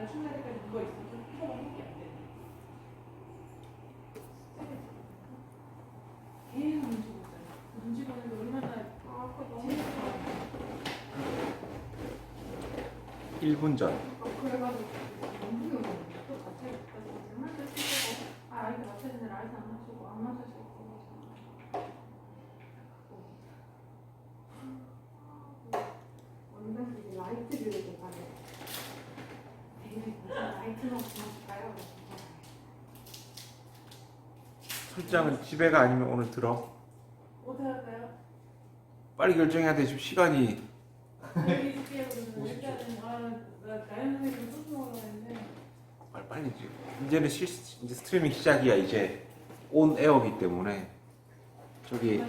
날 첫날까지 누워 있어. 피가 회복이 안 돼. 계속 눈치고 있어요. 눈치 보는데 얼마나 재밌어. 1분 전. 그래가지고 너무 힘들었는데 또 마찰까지 장난도 치고 아이들 맞춰주는 아이들 안 맞추고 안 맞춰주고 완전 이제 라이트를 내가네. 무슨 라이트만 고맙을까요? 출장은 집에가 아니면 오늘 들어? 어떻게 할까요? 빨리 결정해야 돼. 지금 시간이. 여기 있을게요. 그러면 일단은 나 자연스럽게 소스 먹으러 가는데 빨리 이제는 이제 스트리밍 시작이야. 이제 온 에어기 때문에 저기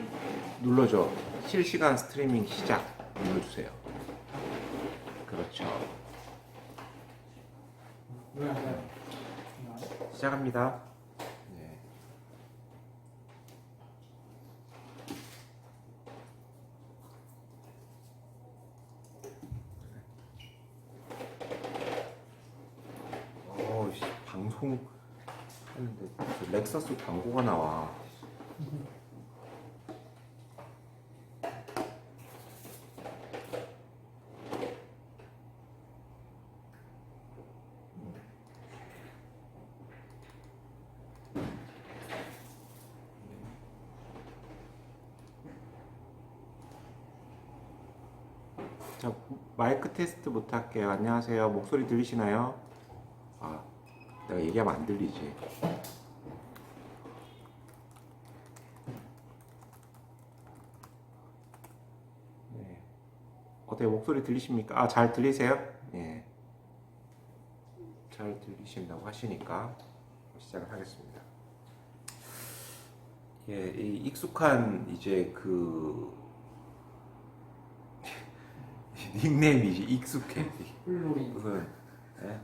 눌러줘. 실시간 스트리밍 시작 눌러주세요. 그렇죠. 왜 안 돼요? 시작합니다. 네. 방송 하는데 렉서스 광고가 나와. 자, 마이크 테스트부터 할게요. 안녕하세요. 목소리 들리시나요? 아, 내가 얘기하면 안 들리지. 네. 어때요? 목소리 들리십니까? 아, 잘 들리세요? 예. 잘 들리신다고 하시니까 시작을 하겠습니다. 예, 이 익숙한 이제 그 닉네임이 익숙해. 훌로리, 무슨 예?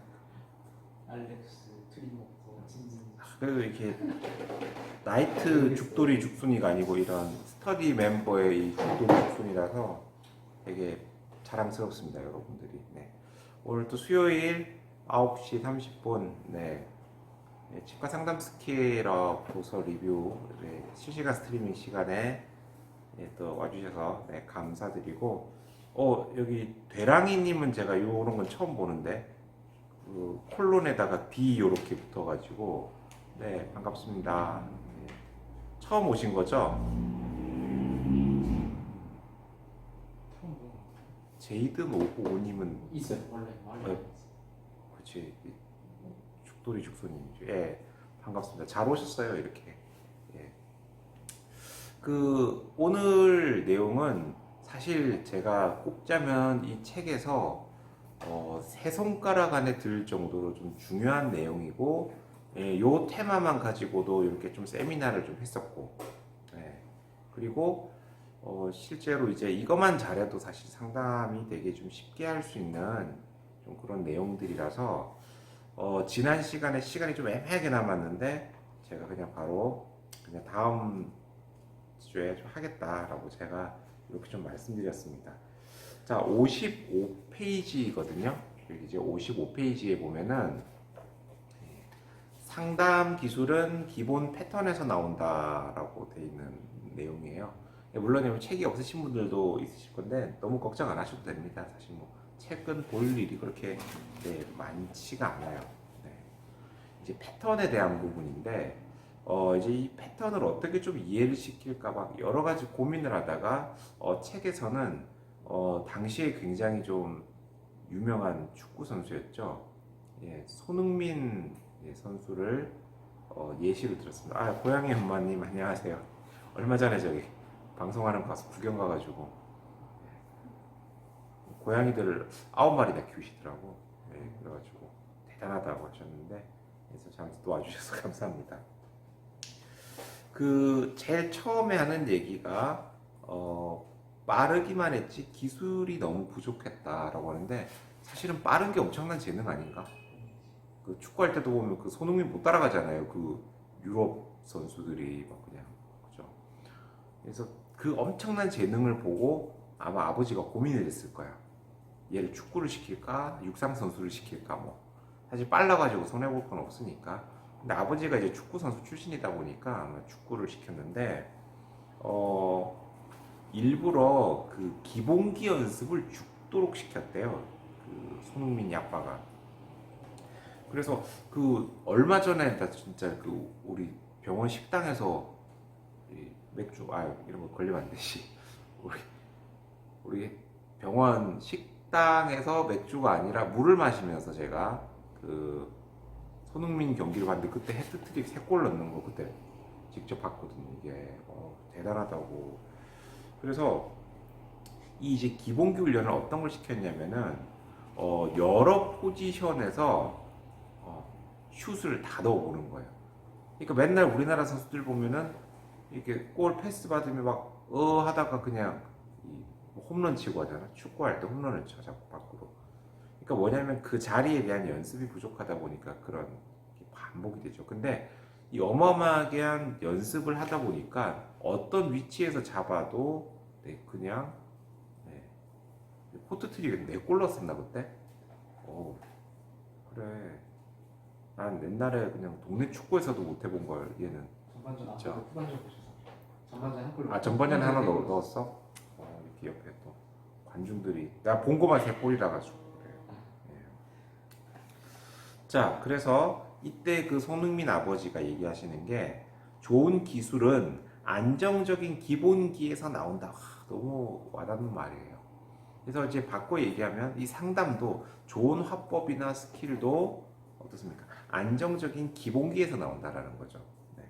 알렉스, 트리모코, 진진. 그래도 이렇게 나이트 죽돌이 죽순이가 아니고 이런 스터디 멤버의 이 죽돌이 죽순이라서 되게 자랑스럽습니다, 여러분들이. 네. 오늘 또 수요일 9시 30분 네. 네, 치과 상담 스킬업 도서 리뷰 네, 실시간 스트리밍 시간에 네, 또 와주셔서 네, 감사드리고 여기 되랑이님은 제가 요런 건 처음 보는데 그 콜론에다가 D 요렇게 붙어가지고 네 반갑습니다. 네, 처음 오신 거죠? 제이든 595님은 있어요 원래 원래. 네. 그치 죽돌이 죽손님이죠. 예 반갑습니다. 잘 오셨어요 이렇게. 예. 그 오늘 내용은 사실 제가 꼽자면 이 책에서 세 손가락 안에 들 정도로 좀 중요한 내용이고 예, 요 테마만 가지고도 이렇게 좀 세미나를 좀 했었고 예, 그리고 실제로 이제 이것만 잘해도 사실 상담이 되게 좀 쉽게 할 수 있는 좀 그런 내용들이라서 지난 시간에 시간이 좀 애매하게 남았는데 제가 그냥 바로 그냥 다음 주에 좀 하겠다라고 제가 이렇게 좀 말씀드렸습니다. 자, 55페이지거든요. 이제 55페이지에 보면은 상담 기술은 기본 패턴에서 나온다라고 되어 있는 내용이에요. 물론 책이 없으신 분들도 있으실 건데 너무 걱정 안 하셔도 됩니다. 사실 뭐 책은 볼 일이 그렇게 많지가 않아요. 네. 이제 패턴에 대한 부분인데 이제 이 패턴을 어떻게 좀 이해를 시킬까 막 여러 가지 고민을 하다가 책에서는 당시에 굉장히 좀 유명한 축구 선수였죠. 예, 손흥민 선수를 예시로 들었습니다. 아, 고양이 엄마님 안녕하세요. 얼마 전에 저기 방송하는 거 가서 구경 가가지고 고양이들을 9마리나 키우시더라고. 네, 그래가지고 대단하다고 하셨는데 그래서 잠시 또 와주셔서 감사합니다. 그 제일 처음에 하는 얘기가 빠르기만 했지 기술이 너무 부족했다라고 하는데 사실은 빠른 게 엄청난 재능 아닌가? 그 축구할 때도 보면 그 손흥민 못 따라가잖아요. 그 유럽 선수들이 막 그냥 그죠? 그래서 그 엄청난 재능을 보고 아마 아버지가 고민을 했을 거야. 얘를 축구를 시킬까, 육상 선수를 시킬까 뭐 사실 빨라가지고 손해볼 건 없으니까. 근데 아버지가 이제 축구 선수 출신이다 보니까 아마 축구를 시켰는데 일부러 그 기본기 연습을 죽도록 시켰대요. 그 손흥민이 아빠가. 그래서 그 얼마 전에 나 진짜 그 우리 병원 식당에서 이 맥주 이런 거 걸리면 안 되지. 우리 병원 식당에서 맥주가 아니라 물을 마시면서 제가 그 손흥민 경기를 봤는데 그때 해트트릭 3골 넣는 거 그때 직접 봤거든요. 이게 대단하다고. 그래서 이 이제 기본기 훈련을 어떤 걸 시켰냐면은 여러 포지션에서 슛을 다 넣어보는 거예요. 그러니까 맨날 우리나라 선수들 보면은 이렇게 골 패스 받으면 막 하다가 그냥 홈런 치고 하잖아. 축구할 때 홈런을 쳐 자꾸 밖으로. 그러니까 뭐냐면 그 자리에 대한 연습이 부족하다 보니까 그런 게 반복이 되죠. 근데 이 어마어마하게 한 연습을 하다 보니까 어떤 위치에서 잡아도 그냥 코트 트릭에 4골 넣었었나 그때? 그래. 난 옛날에 그냥 동네 축구에서도 못 해본 걸 얘는. 전반전 진짜. 앞으로 후반전 보셔서 전반전 한 골. 전반전에 하나 넣었어? 이렇게 옆에 또 관중들이 나 본 거만 3골이라 가지고 그래. 자, 그래서 이때 그 손흥민 아버지가 얘기하시는 게 좋은 기술은 안정적인 기본기에서 나온다. 너무 와닿는 말이에요. 그래서 이제 바꿔 얘기하면 이 상담도 좋은 화법이나 스킬도 어떻습니까? 안정적인 기본기에서 나온다라는 거죠. 네.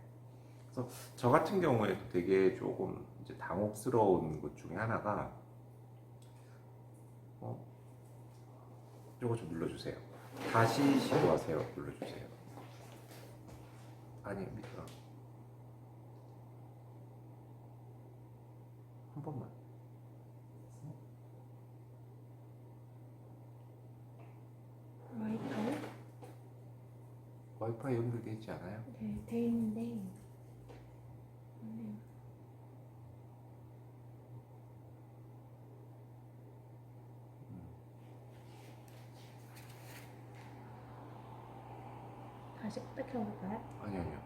그래서 저 같은 경우에도 되게 조금 이제 당혹스러운 것 중에 하나가 이거 좀 눌러주세요. 다시 시도하세요. 눌러주세요. 아니 밑으로 한 번만. 와이파이? 와이파이 연결돼 있지 않아요? 네, 돼 있는데. 다시 껐다 켜볼까요? 아니요.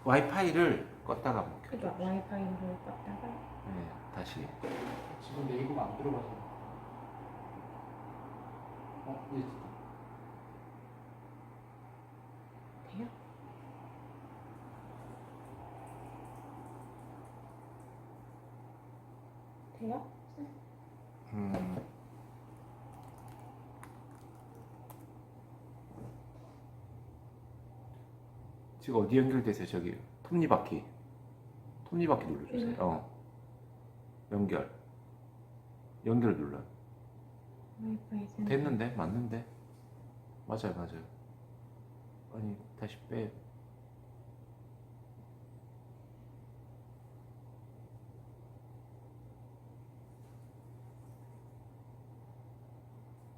와이파이를 껐다가 한번 그죠? 켜줘. 와이파이로 껐다가. 네, 다시. 지금 네이버가 안 들어가서. 예. 돼요? 돼요? 지금 어디 연결되세요? 저기 톱니바퀴 눌러주세요. 연결 눌러. 와이파이 센터. 됐는데 맞는데 맞아요. 아니 다시 빼.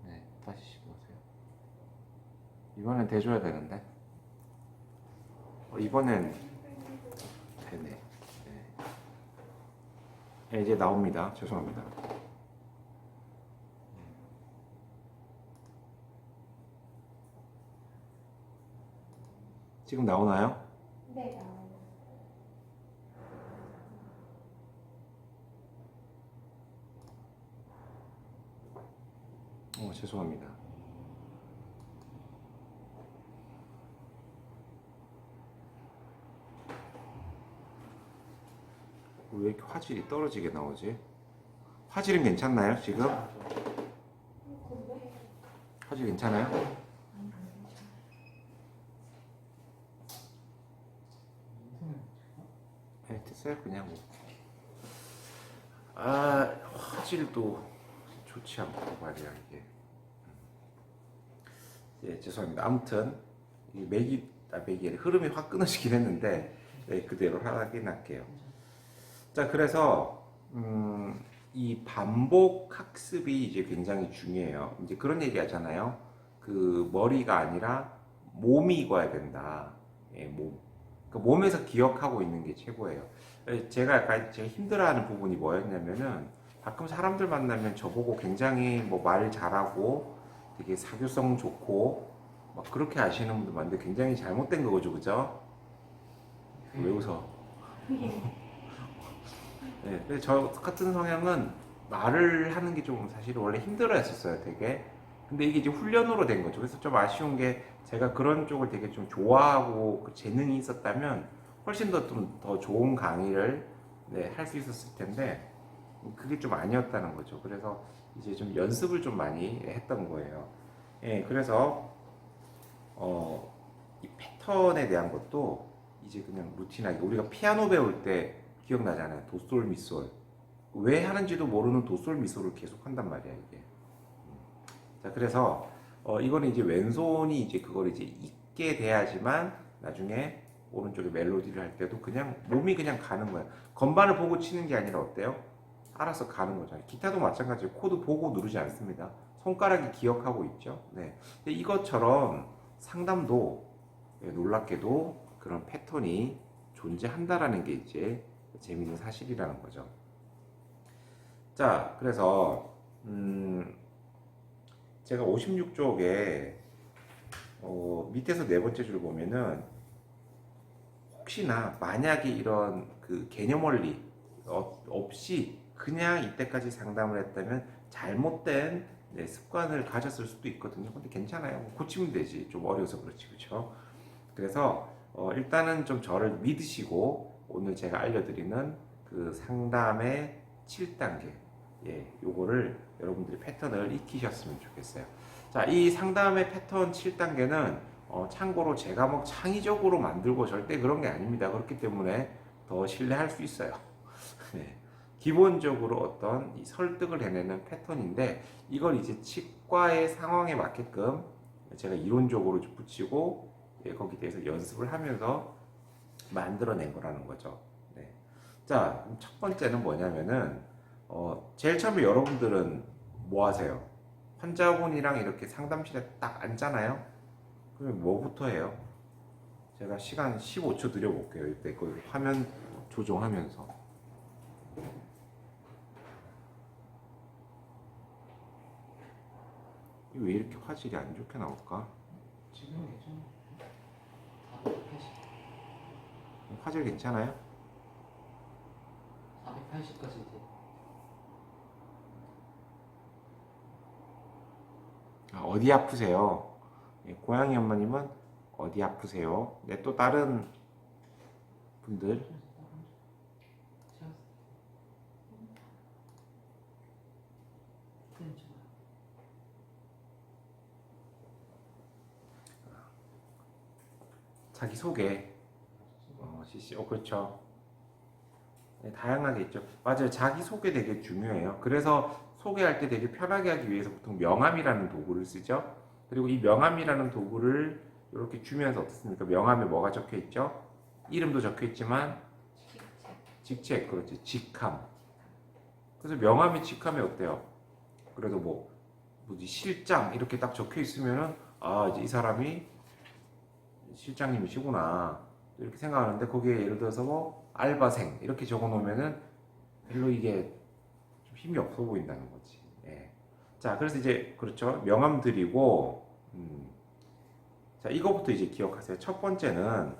네, 다시 시도하세요. 이번엔 돼줘야 되는데. 이번엔 되네. 네, 이제 나옵니다. 죄송합니다. 지금 나오나요? 네, 나와요. 죄송합니다. 왜 이렇게 화질이 떨어지게 나오지? 화질은 괜찮나요, 지금? 화질 괜찮아요? 네, 됐어요. 그냥 뭐. 화질도 좋지 않고 말이야, 이게. 예, 죄송합니다. 아무튼, 이 흐름이 확 끊어지긴 했는데, 그대로 확인할게요. 자, 그래서 이 반복 학습이 이제 굉장히 중요해요. 이제 그런 얘기 하잖아요. 그 머리가 아니라 몸이 익어야 된다. 몸. 그 몸에서 기억하고 있는 게 최고예요. 제가 힘들어하는 부분이 뭐였냐면은 가끔 사람들 만나면 저보고 굉장히 뭐 말 잘하고 되게 사교성 좋고 막 그렇게 하시는 분들 많은데 굉장히 잘못된 거죠, 그죠? 왜 웃어? 네, 근데 저 같은 성향은 말을 하는 게 좀 사실 원래 힘들어 했었어요, 되게. 근데 이게 이제 훈련으로 된 거죠. 그래서 좀 아쉬운 게 제가 그런 쪽을 되게 좀 좋아하고 그 재능이 있었다면 훨씬 더 좀 더 좋은 강의를 네, 할 수 있었을 텐데 그게 좀 아니었다는 거죠. 그래서 이제 좀 연습을 좀 많이 했던 거예요. 예, 그래서 이 패턴에 대한 것도 이제 그냥 루틴하게 우리가 피아노 배울 때 기억나잖아요. 도솔 미솔. 왜 하는지도 모르는 도솔 미솔을 계속 한단 말이야, 이게. 자, 그래서 이거는 이제 왼손이 이제 그걸 이제 잊게 돼야지만 나중에 오른쪽에 멜로디를 할 때도 그냥 몸이 그냥 가는 거야. 건반을 보고 치는 게 아니라 어때요? 알아서 가는 거잖아요. 기타도 마찬가지예요. 코드 보고 누르지 않습니다. 손가락이 기억하고 있죠. 네. 근데 이것처럼 상담도 놀랍게도 그런 패턴이 존재한다라는 게 이제 재미있는 사실이라는 거죠. 자, 그래서 제가 56쪽에 밑에서 네 번째 줄 보면은 혹시나 만약에 이런 그 개념 원리 없이 그냥 이때까지 상담을 했다면 잘못된 습관을 가졌을 수도 있거든요. 근데 괜찮아요. 고치면 되지. 좀 어려워서 그렇지, 그렇죠? 그래서 일단은 좀 저를 믿으시고 오늘 제가 알려드리는 그 상담의 7단계 요거를 여러분들이 패턴을 익히셨으면 좋겠어요. 자, 이 상담의 패턴 7단계는 참고로 제가 뭐 창의적으로 만들고 절대 그런 게 아닙니다. 그렇기 때문에 더 신뢰할 수 있어요. 네. 기본적으로 어떤 이 설득을 해내는 패턴인데 이걸 이제 치과의 상황에 맞게끔 제가 이론적으로 붙이고 거기에 대해서 연습을 하면서 만들어낸 거라는 거죠. 네. 자, 첫 번째는 뭐냐면은 제일 처음에 여러분들은 뭐 하세요? 환자분이랑 이렇게 상담실에 딱 앉잖아요. 그러면 뭐부터 해요? 제가 시간 15초 드려볼게요. 이때 그 화면 조정하면서. 왜 이렇게 화질이 안 좋게 나올까? 지금은 괜찮아. 480. 화질 괜찮아요? 480까지 돼. 어디 아프세요? 고양이 엄마님은 어디 아프세요? 네, 또 다른 분들 자기 소개 CC 그렇죠. 네, 다양하게 있죠. 맞아요. 자기 소개 되게 중요해요. 그래서 소개할 때 되게 편하게 하기 위해서 보통 명함이라는 도구를 쓰죠. 그리고 이 명함이라는 도구를 이렇게 주면서 어떻습니까? 명함에 뭐가 적혀 있죠? 이름도 적혀 있지만 직책, 그렇지. 직함. 그래서 명함이 직함이 어때요? 그래도 뭐지 실장 이렇게 딱 적혀 있으면은 이제 이 사람이 실장님이시구나 이렇게 생각하는데 거기에 예를 들어서 뭐 알바생 이렇게 적어 놓으면은 별로 이게 좀 힘이 없어 보인다는 거지. 예. 자, 그래서 이제 그렇죠. 명함 드리고 자, 이거부터 이제 기억하세요. 첫 번째는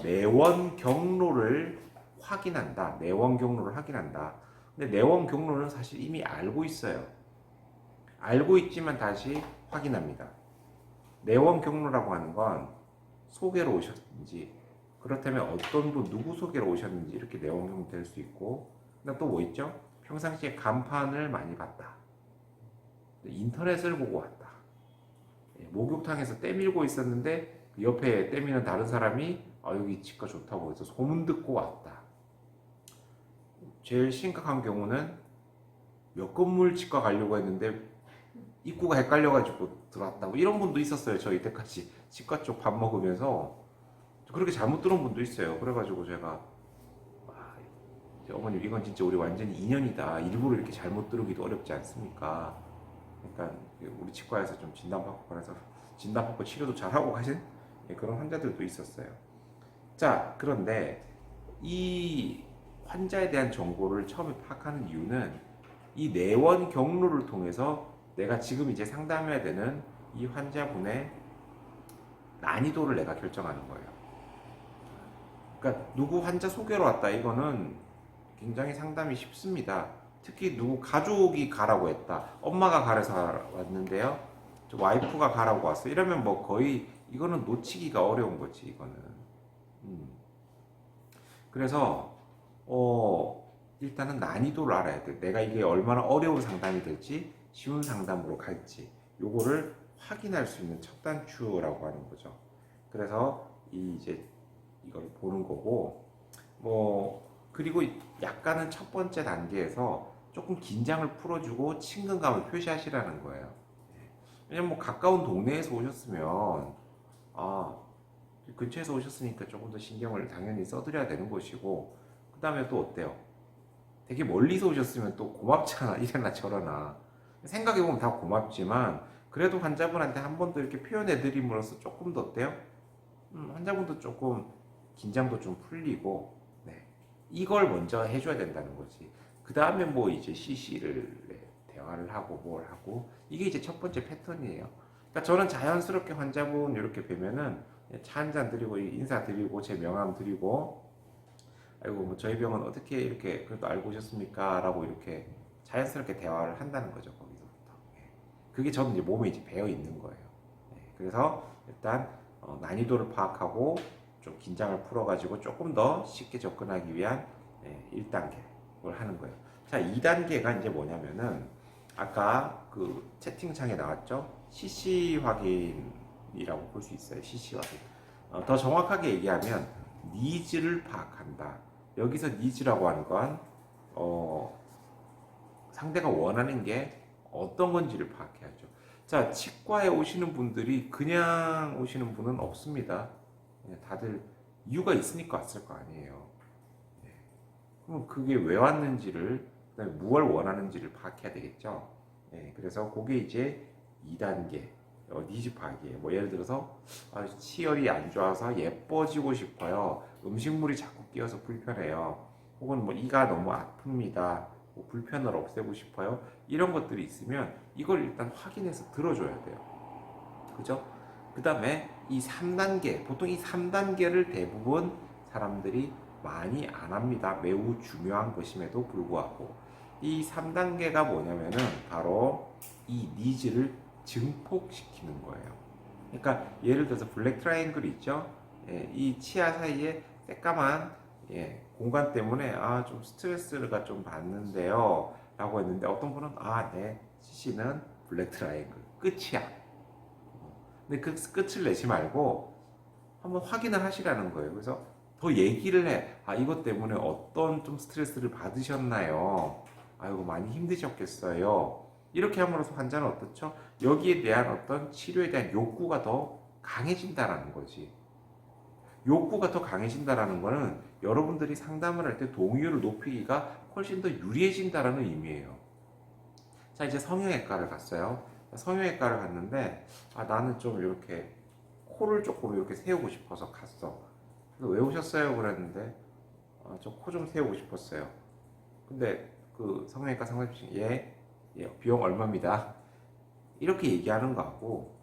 내원 경로를 확인한다. 내원 경로를 확인한다. 근데 내원 경로는 사실 이미 알고 있어요. 알고 있지만 다시 확인합니다. 내원 경로라고 하는 건 소개로 오셨는지, 그렇다면 어떤 분 누구 소개로 오셨는지 이렇게 내원 경로 될 수 있고, 또 뭐 있죠? 평상시에 간판을 많이 봤다. 인터넷을 보고 왔다. 목욕탕에서 때 밀고 있었는데 그 옆에 때 미는 다른 사람이 여기 치과 좋다고 해서 소문 듣고 왔다. 제일 심각한 경우는 몇 건물 치과 가려고 했는데 입구가 헷갈려가지고 들어왔다고 이런 분도 있었어요. 저 이때까지 치과 쪽 밥 먹으면서 그렇게 잘못 들은 분도 있어요. 그래가지고 제가 어머님 이건 진짜 우리 완전히 인연이다. 일부러 이렇게 잘못 들으기도 어렵지 않습니까? 그러니까 우리 치과에서 좀 진단받고 그래서 진단받고 치료도 잘하고 가신 그런 환자들도 있었어요. 자, 그런데 이 환자에 대한 정보를 처음에 파악하는 이유는 이 내원 경로를 통해서 내가 지금 이제 상담해야 되는 이 환자분의 난이도를 내가 결정하는 거예요. 그러니까 누구 환자 소개로 왔다 이거는 굉장히 상담이 쉽습니다. 특히 누구 가족이 가라고 했다. 엄마가 가래서 왔는데요. 저 와이프가 가라고 왔어. 이러면 뭐 거의 이거는 놓치기가 어려운 거지 이거는. 그래서 일단은 난이도를 알아야 돼. 내가 이게 얼마나 어려운 상담이 될지 쉬운 상담으로 갈지 요거를 확인할 수 있는 첫 단추라고 하는 거죠. 그래서 이제 이걸 보는 거고 그리고 약간은 첫 번째 단계에서 조금 긴장을 풀어주고 친근감을 표시하시라는 거예요. 왜냐면 뭐 가까운 동네에서 오셨으면 근처에서 오셨으니까 조금 더 신경을 당연히 써드려야 되는 것이고, 그 다음에 또 어때요? 되게 멀리서 오셨으면 또 고맙잖아. 이래나 저러나 생각해보면 다 고맙지만 그래도 환자분한테 한 번 더 이렇게 표현해드림으로써 조금 더 어때요? 환자분도 조금 긴장도 좀 풀리고, 네. 이걸 먼저 해줘야 된다는 거지. 그 다음에 뭐 이제 CC를 대화를 하고 뭘 하고, 이게 이제 첫 번째 패턴이에요. 그러니까 저는 자연스럽게 환자분 이렇게 뵈면은 차 한 잔 드리고 인사 드리고 제 명함 드리고, 아이고 뭐 저희 병원 어떻게 이렇게 그래도 알고 오셨습니까? 라고 이렇게 자연스럽게 대화를 한다는 거죠. 거기서부터. 그게 저는 이제 몸에 이제 배어 있는 거예요. 그래서 일단 난이도를 파악하고 좀 긴장을 풀어가지고 조금 더 쉽게 접근하기 위한 1단계를 하는 거예요. 자, 2단계가 이제 뭐냐면은 아까 그 채팅창에 나왔죠? CC 확인이라고 볼 수 있어요. CC 확인. 더 정확하게 얘기하면 니즈를 파악한다. 여기서 니즈라고 하는 건 상대가 원하는 게 어떤 건지를 파악해야죠. 자, 치과에 오시는 분들이 그냥 오시는 분은 없습니다. 다들 이유가 있으니까 왔을 거 아니에요. 그럼 그게 왜 왔는지를, 그다음에 무엇을 원하는지를 파악해야 되겠죠. 그래서 그게 이제 2단계 니즈 파악이에요. 뭐 예를 들어서 치열이 안 좋아서 예뻐지고 싶어요. 음식물이 자꾸 끼어서 불편해요. 혹은 뭐 이가 너무 아픕니다. 뭐 불편을 없애고 싶어요. 이런 것들이 있으면 이걸 일단 확인해서 들어줘야 돼요. 그죠? 그 다음에 이 3단계, 보통 이 3단계를 대부분 사람들이 많이 안 합니다. 매우 중요한 것임에도 불구하고 이 3단계가 뭐냐면은 바로 이 니즈를 증폭시키는 거예요. 그러니까 예를 들어서 블랙 트라이앵글이 있죠. 이 치아 사이에 새까만 공간 때문에 좀 스트레스가 좀 받는데요 라고 했는데, 어떤 분은 네, CC는 블랙 트라이앵글 끝이야. 근데 그 끝을 내지 말고 한번 확인을 하시라는 거예요. 그래서 더 얘기를 해. 이것 때문에 어떤 좀 스트레스를 받으셨나요? 아이고 많이 힘드셨겠어요. 이렇게 함으로써 환자는 어떻죠? 여기에 대한 어떤 치료에 대한 욕구가 더 강해진다라는 거지. 욕구가 더 강해진다라는 거는 여러분들이 상담을 할 때 동의율을 높이기가 훨씬 더 유리해진다라는 의미예요. 자, 이제 성형외과를 갔어요. 성형외과를 갔는데 나는 좀 이렇게 코를 조금 이렇게 세우고 싶어서 갔어. 그래서 왜 오셨어요? 그랬는데 저 코 좀 세우고 싶었어요. 근데 그 성형외과 상담실 비용 얼마입니다. 이렇게 얘기하는 거하고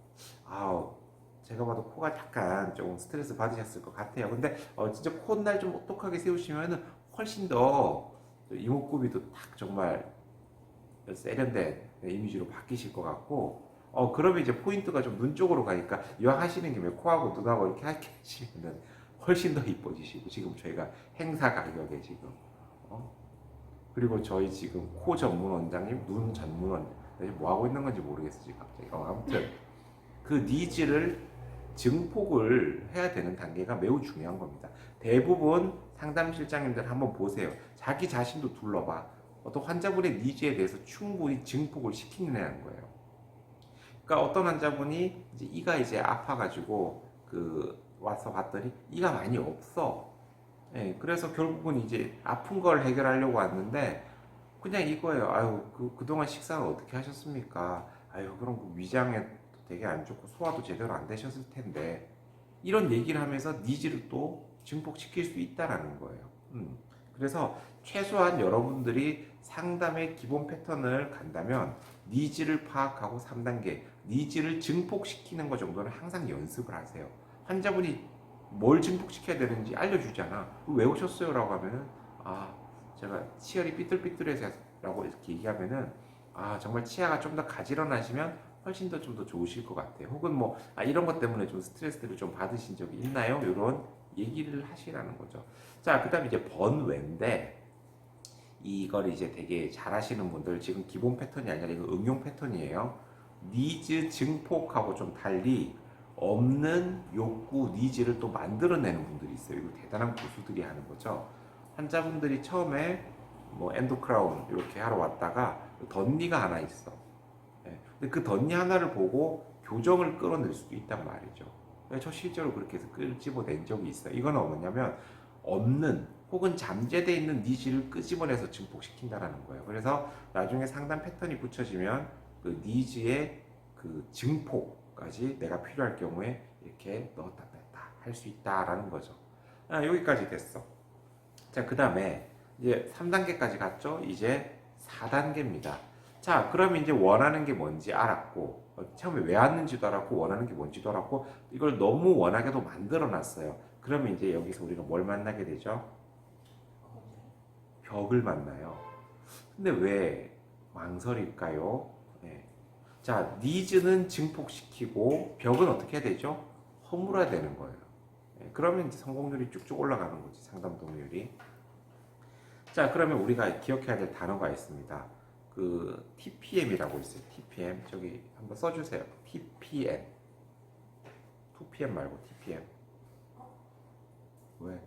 제가 봐도 코가 약간 좀 스트레스 받으셨을 것 같아요. 근데 진짜 콧날 좀 똑똑하게 세우시면 훨씬 더 이목구비도 딱 정말 세련된 이미지로 바뀌실 것 같고, 그러면 이제 포인트가 좀 눈 쪽으로 가니까 이왕 하시는 김에 코하고 눈하고 이렇게 하시면 훨씬 더 이뻐지시고, 지금 저희가 행사 가격에 지금 그리고 저희 지금 코 전문 원장님, 눈 전문 원장님 뭐 하고 있는 건지 모르겠어 지금 갑자기. 아무튼 그 니즈를 증폭을 해야 되는 단계가 매우 중요한 겁니다. 대부분 상담실장님들 한번 보세요. 자기 자신도 둘러봐. 어떤 환자분의 니즈에 대해서 충분히 증폭을 시키느냐는 거예요. 그러니까 어떤 환자분이 이가 이제 아파가지고 와서 봤더니 이가 많이 없어. 그래서 결국은 이제 아픈 걸 해결하려고 왔는데 그냥 이거예요. 그동안 식사를 어떻게 하셨습니까? 그럼 그 위장에 되게 안 좋고 소화도 제대로 안 되셨을 텐데, 이런 얘기를 하면서 니즈를 또 증폭시킬 수 있다라는 거예요. 그래서 최소한 여러분들이 상담의 기본 패턴을 간다면 니즈를 파악하고 3단계 니즈를 증폭시키는 것 정도는 항상 연습을 하세요. 환자분이 뭘 증폭시켜야 되는지 알려주잖아. 왜 오셨어요? 라고 하면은 제가 치열이 삐뚤삐뚤해서 라고 이렇게 얘기하면은 정말 치아가 좀 더 가지런하시면 훨씬 더 좀 더 좋으실 것 같아요. 혹은 뭐 이런 것 때문에 좀 스트레스를 좀 받으신 적이 있나요? 이런 얘기를 하시라는 거죠. 자, 그 다음에 이제 번외인데 이걸 이제 되게 잘 하시는 분들 지금 기본 패턴이 아니라 이거 응용 패턴이에요. 니즈 증폭하고 좀 달리 없는 욕구, 니즈를 또 만들어내는 분들이 있어요. 이거 대단한 고수들이 하는 거죠. 환자분들이 처음에 뭐 엔도크라운 이렇게 하러 왔다가 덧니가 하나 있어. 근데 그 덧니 하나를 보고 교정을 끌어낼 수도 있단 말이죠. 저 실제로 그렇게 해서 끄집어낸 적이 있어요. 이거는 뭐냐면 없는 혹은 잠재되어 있는 니즈를 끄집어내서 증폭시킨다라는 거예요. 그래서 나중에 상담 패턴이 붙여지면 그 니즈의 그 증폭까지 내가 필요할 경우에 이렇게 넣었다 뺐다 할 수 있다라는 거죠. 여기까지 됐어. 자, 그 다음에 이제 3단계까지 갔죠. 이제 4단계입니다. 자, 그럼 이제 원하는 게 뭔지 알았고 처음에 왜 왔는지도 알았고 원하는 게 뭔지도 알았고 이걸 너무 원하게도 만들어 놨어요. 그러면 이제 여기서 우리가 뭘 만나게 되죠? 벽을 만나요. 근데 왜 망설일까요? 자, 니즈는 증폭시키고 벽은 어떻게 해야 되죠? 허물어야 되는 거예요. 그러면 이제 성공률이 쭉쭉 올라가는 거지, 상담 동의율이. 자, 그러면 우리가 기억해야 될 단어가 있습니다. 그 TPM이라고 있어요. TPM. 저기 한번 써주세요. TPM. 2PM 말고 TPM. 왜?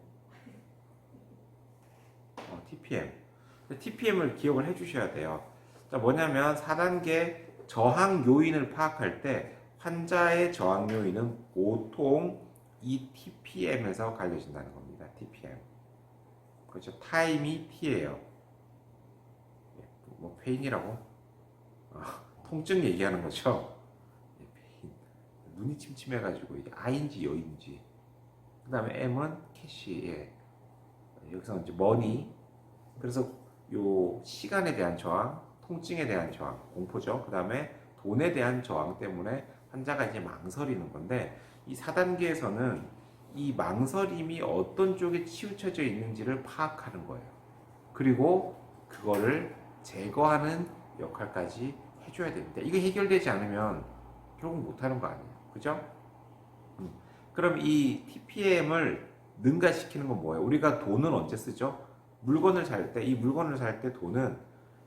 TPM. TPM을 기억을 해주셔야 돼요. 자, 뭐냐면 4단계 저항 요인을 파악할 때 환자의 저항 요인은 보통 이 TPM에서 갈려진다는 겁니다. TPM. 그렇죠. 타임이 T예요. 뭐 페인이라고? 통증 얘기하는 거죠. 페인. 눈이 침침해가지고 이게 I인지 여인지. 그 다음에 M은 캐시. 여기서 이제 머니. 그래서 요 시간에 대한 저항, 통증에 대한 저항, 공포죠. 그 다음에 돈에 대한 저항 때문에 환자가 이제 망설이는 건데 이 4단계에서는 이 망설임이 어떤 쪽에 치우쳐져 있는지를 파악하는 거예요. 그리고 그거를 제거하는 역할까지 해줘야 됩니다. 이게 해결되지 않으면 결국 못하는 거 아니에요. 그죠? 그럼 이 TPM을 능가시키는 건 뭐예요? 우리가 돈은 언제 쓰죠? 물건을 살 때, 이 물건을 살 때 돈은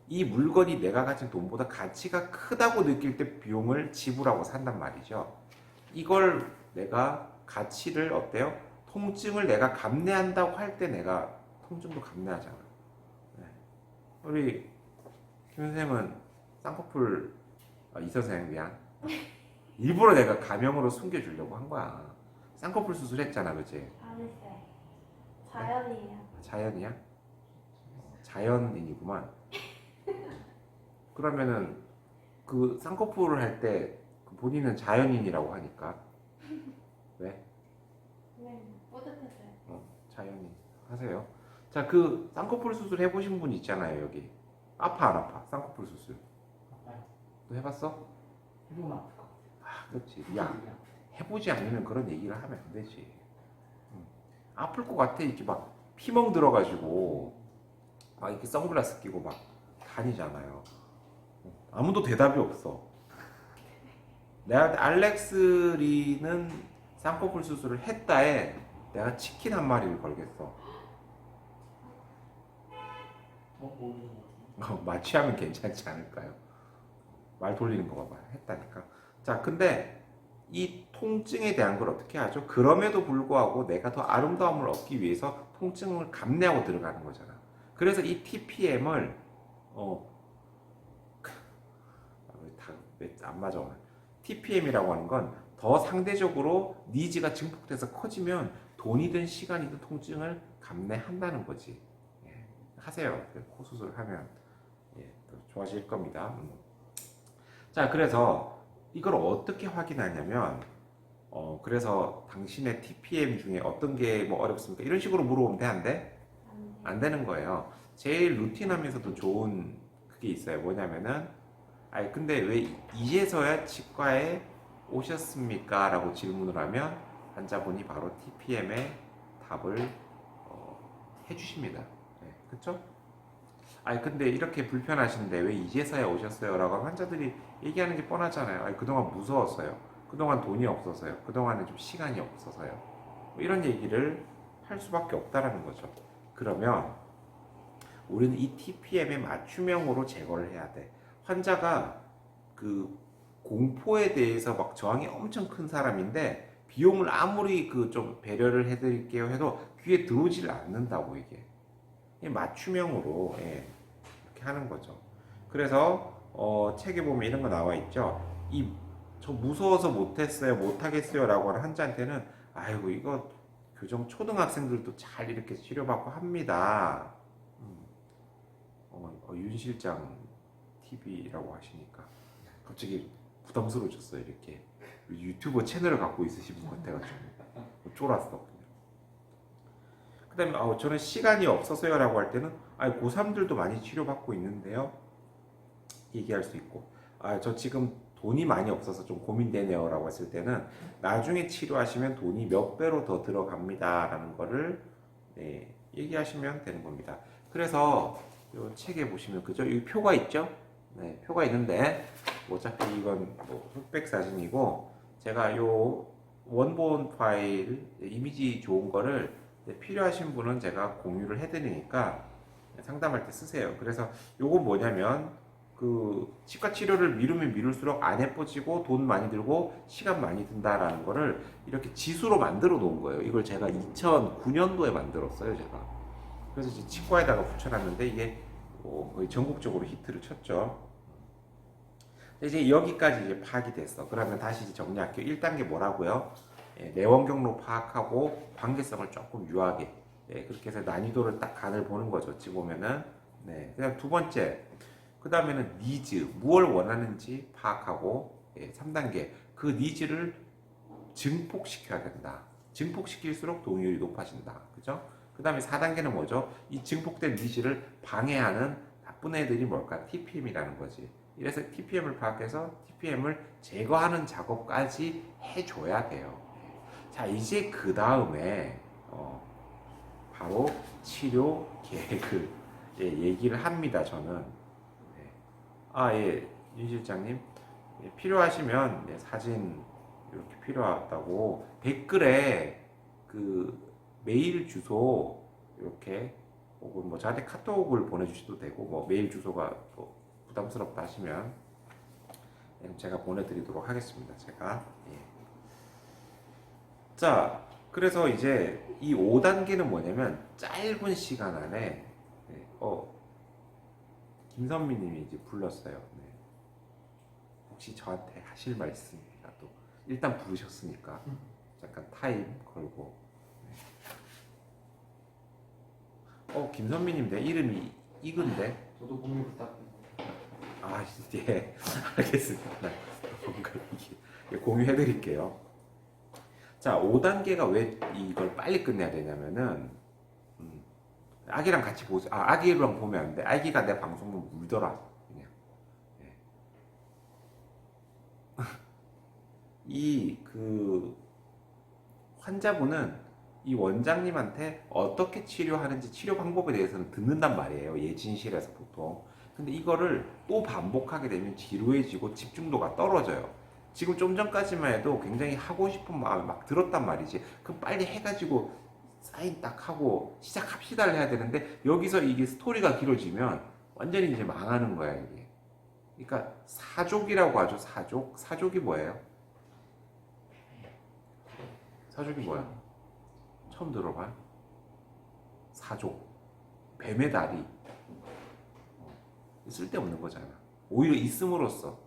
이 물건이 내가 가진 돈보다 가치가 크다고 느낄 때 비용을 지불하고 산단 말이죠. 이걸 내가 가치를 어때요? 통증을 내가 감내한다고 할 때 내가 통증도 감내하잖아. 우리 김 선생님은 쌍꺼풀 이 선생님 미안. 일부러 내가 가명으로 숨겨주려고 한 거야. 쌍꺼풀 수술했잖아, 그치? 안 했어요. 자연이에요. 자연이야? 자연인이구만. 그러면은 그 쌍꺼풀을 할 때 본인은 자연인이라고 하니까 왜? 네, 뿌듯했어요. 자연인 하세요. 자, 그 쌍꺼풀 수술 해보신 분 있잖아요, 여기. 아파 안 아파? 쌍꺼풀 수술. 아파요. 너 해봤어? 해보면 아플 것 그렇지. 같아요. 야, 해보지 않으면 그런 얘기를 하면 안 되지. 아플 것 같아. 이렇게 막 피멍 들어가지고 막 이렇게 선글라스 끼고 막 다니잖아요. 아무도 대답이 없어. 내가 알렉스 리는 쌍꺼풀 수술을 했다에 내가 치킨 한 마리를 걸겠어. 모르는 것 같아요. 마취하면 괜찮지 않을까요? 말 돌리는 거 봐봐. 했다니까. 자, 근데 이 통증에 대한 걸 어떻게 하죠? 그럼에도 불구하고 내가 더 아름다움을 얻기 위해서 통증을 감내하고 들어가는 거잖아. 그래서 이 TPM을 왜 안 맞아 오늘. TPM이라고 하는 건 더 상대적으로 니즈가 증폭돼서 커지면 돈이든 시간이든 통증을 감내한다는 거지. 하세요. 코 수술을 하면 더 좋아질 겁니다. 자, 그래서 이걸 어떻게 확인하냐면 그래서 당신의 TPM 중에 어떤 게 뭐 어렵습니까? 이런 식으로 물어보면 돼, 안 돼? 안 되는 거예요. 제일 루틴하면서도 좋은 그게 있어요. 뭐냐면은 아니 근데 왜 이제서야 치과에 오셨습니까? 라고 질문을 하면 환자분이 바로 TPM의 답을 해주십니다. 네, 그쵸? 아니 근데 이렇게 불편하신데 왜 이제서야 오셨어요? 라고 하면 환자들이 얘기하는 게 뻔하잖아요. 아니 그동안 무서웠어요. 그동안 돈이 없어서요. 그동안은 좀 시간이 없어서요. 뭐 이런 얘기를 할 수밖에 없다라는 거죠. 그러면 우리는 이 TPM의 맞춤형으로 제거를 해야 돼. 환자가 그 공포에 대해서 막 저항이 엄청 큰 사람인데 비용을 아무리 그 좀 배려를 해드릴게요 해도 귀에 들어오질 않는다고 이게 맞춤형으로 예, 이렇게 하는 거죠. 그래서 책에 보면 이런 거 나와 있죠. 저 무서워서 못했어요, 못하겠어요라고 하는 환자한테는 아이고 이거 교정 초등학생들도 잘 이렇게 치료받고 합니다. 윤 실장 TV라고 하시니까 갑자기 부담스러워졌어요. 이렇게 유튜버 채널을 갖고 있으신 분 같아가지고 쫄았어. 그 다음에 저는 시간이 없어서요라고 할 때는 고3들도 많이 치료받고 있는데요 얘기할 수 있고 저 지금 돈이 많이 없어서 좀 고민되네요 라고 했을 때는 나중에 치료하시면 돈이 몇 배로 더 들어갑니다 라는 거를 네, 얘기하시면 되는 겁니다. 그래서 이 책에 보시면 그죠? 이 표가 있죠? 네, 표가 있는데 어차피 이건 뭐 흑백 사진이고 제가 요 원본 파일 이미지 좋은 거를 필요하신 분은 제가 공유를 해드리니까 상담할 때 쓰세요. 그래서 요건 뭐냐면 그 치과 치료를 미루면 미룰수록 안 예뻐지고 돈 많이 들고 시간 많이 든다라는 거를 이렇게 지수로 만들어 놓은 거예요. 이걸 제가 2009년도에 만들었어요, 제가. 그래서 이제 치과에다가 붙여놨는데 이게 거의 전국적으로 히트를 쳤죠. 이제 여기까지 이제 파악이 됐어. 그러면 다시 이제 정리할게요. 1단계 뭐라고요? 내원 경로 파악하고 관계성을 조금 유하게 그렇게 해서 난이도를 딱 간을 보는 거죠. 어찌 보면은 그다음 두 번째 그 다음에는 니즈 무엇을 원하는지 파악하고 3단계 그 니즈를 증폭시켜야 된다. 증폭시킬수록 동의율이 높아진다. 그죠? 그 다음에 4단계는 뭐죠? 이 증폭된 니즈를 방해하는 나쁜 애들이 뭘까? TPM이라는 거지. 이래서 TPM을 파악해서 TPM을 제거하는 작업까지 해줘야 돼요. 자, 이제 그 다음에 바로 치료 계획을 얘기를 합니다. 저는 윤 실장님 필요하시면 사진 이렇게 필요하다고 댓글에 그 메일 주소 이렇게 혹은 뭐 저한테 카톡을 보내주셔도 되고 뭐 메일 주소가 또 부담스럽다 하시면 제가 보내드리도록 하겠습니다. 제가 자 그래서 이제 이 5단계는 뭐냐면 짧은 시간 안에 김선미님이 이제 불렀어요. 혹시 저한테 하실 말씀이라도 일단 부르셨으니까 잠깐 타임 걸고. 김선미님 내 이름이 이근데. 저도 공유 부탁드립니다. 예, 알겠습니다. 뭔가 이게 공유해드릴게요. 자, 5단계가 왜 이걸 빨리 끝내야 되냐면은 아기랑 같이 보세요. 아기랑 보면 안 돼. 아기가 내 방송을 울더라. 그냥. 그 환자분은 이 원장님한테 어떻게 치료하는지 치료 방법에 대해서는 듣는단 말이에요. 예진실에서 보통. 근데 이거를 또 반복하게 되면 지루해지고 집중도가 떨어져요. 지금 좀 전까지만 해도 굉장히 하고 싶은 마음이 막 들었단 말이지. 그럼 빨리 해가지고 사인 딱 하고 시작합시다를 해야 되는데 여기서 이게 스토리가 길어지면 완전히 이제 망하는 거야 이게. 그러니까 사족이라고 하죠. 사족이 뭐예요? 사족이 뭐야? 처음 들어봐. 사족 뱀의 다리 쓸데없는 거잖아. 오히려 있음으로써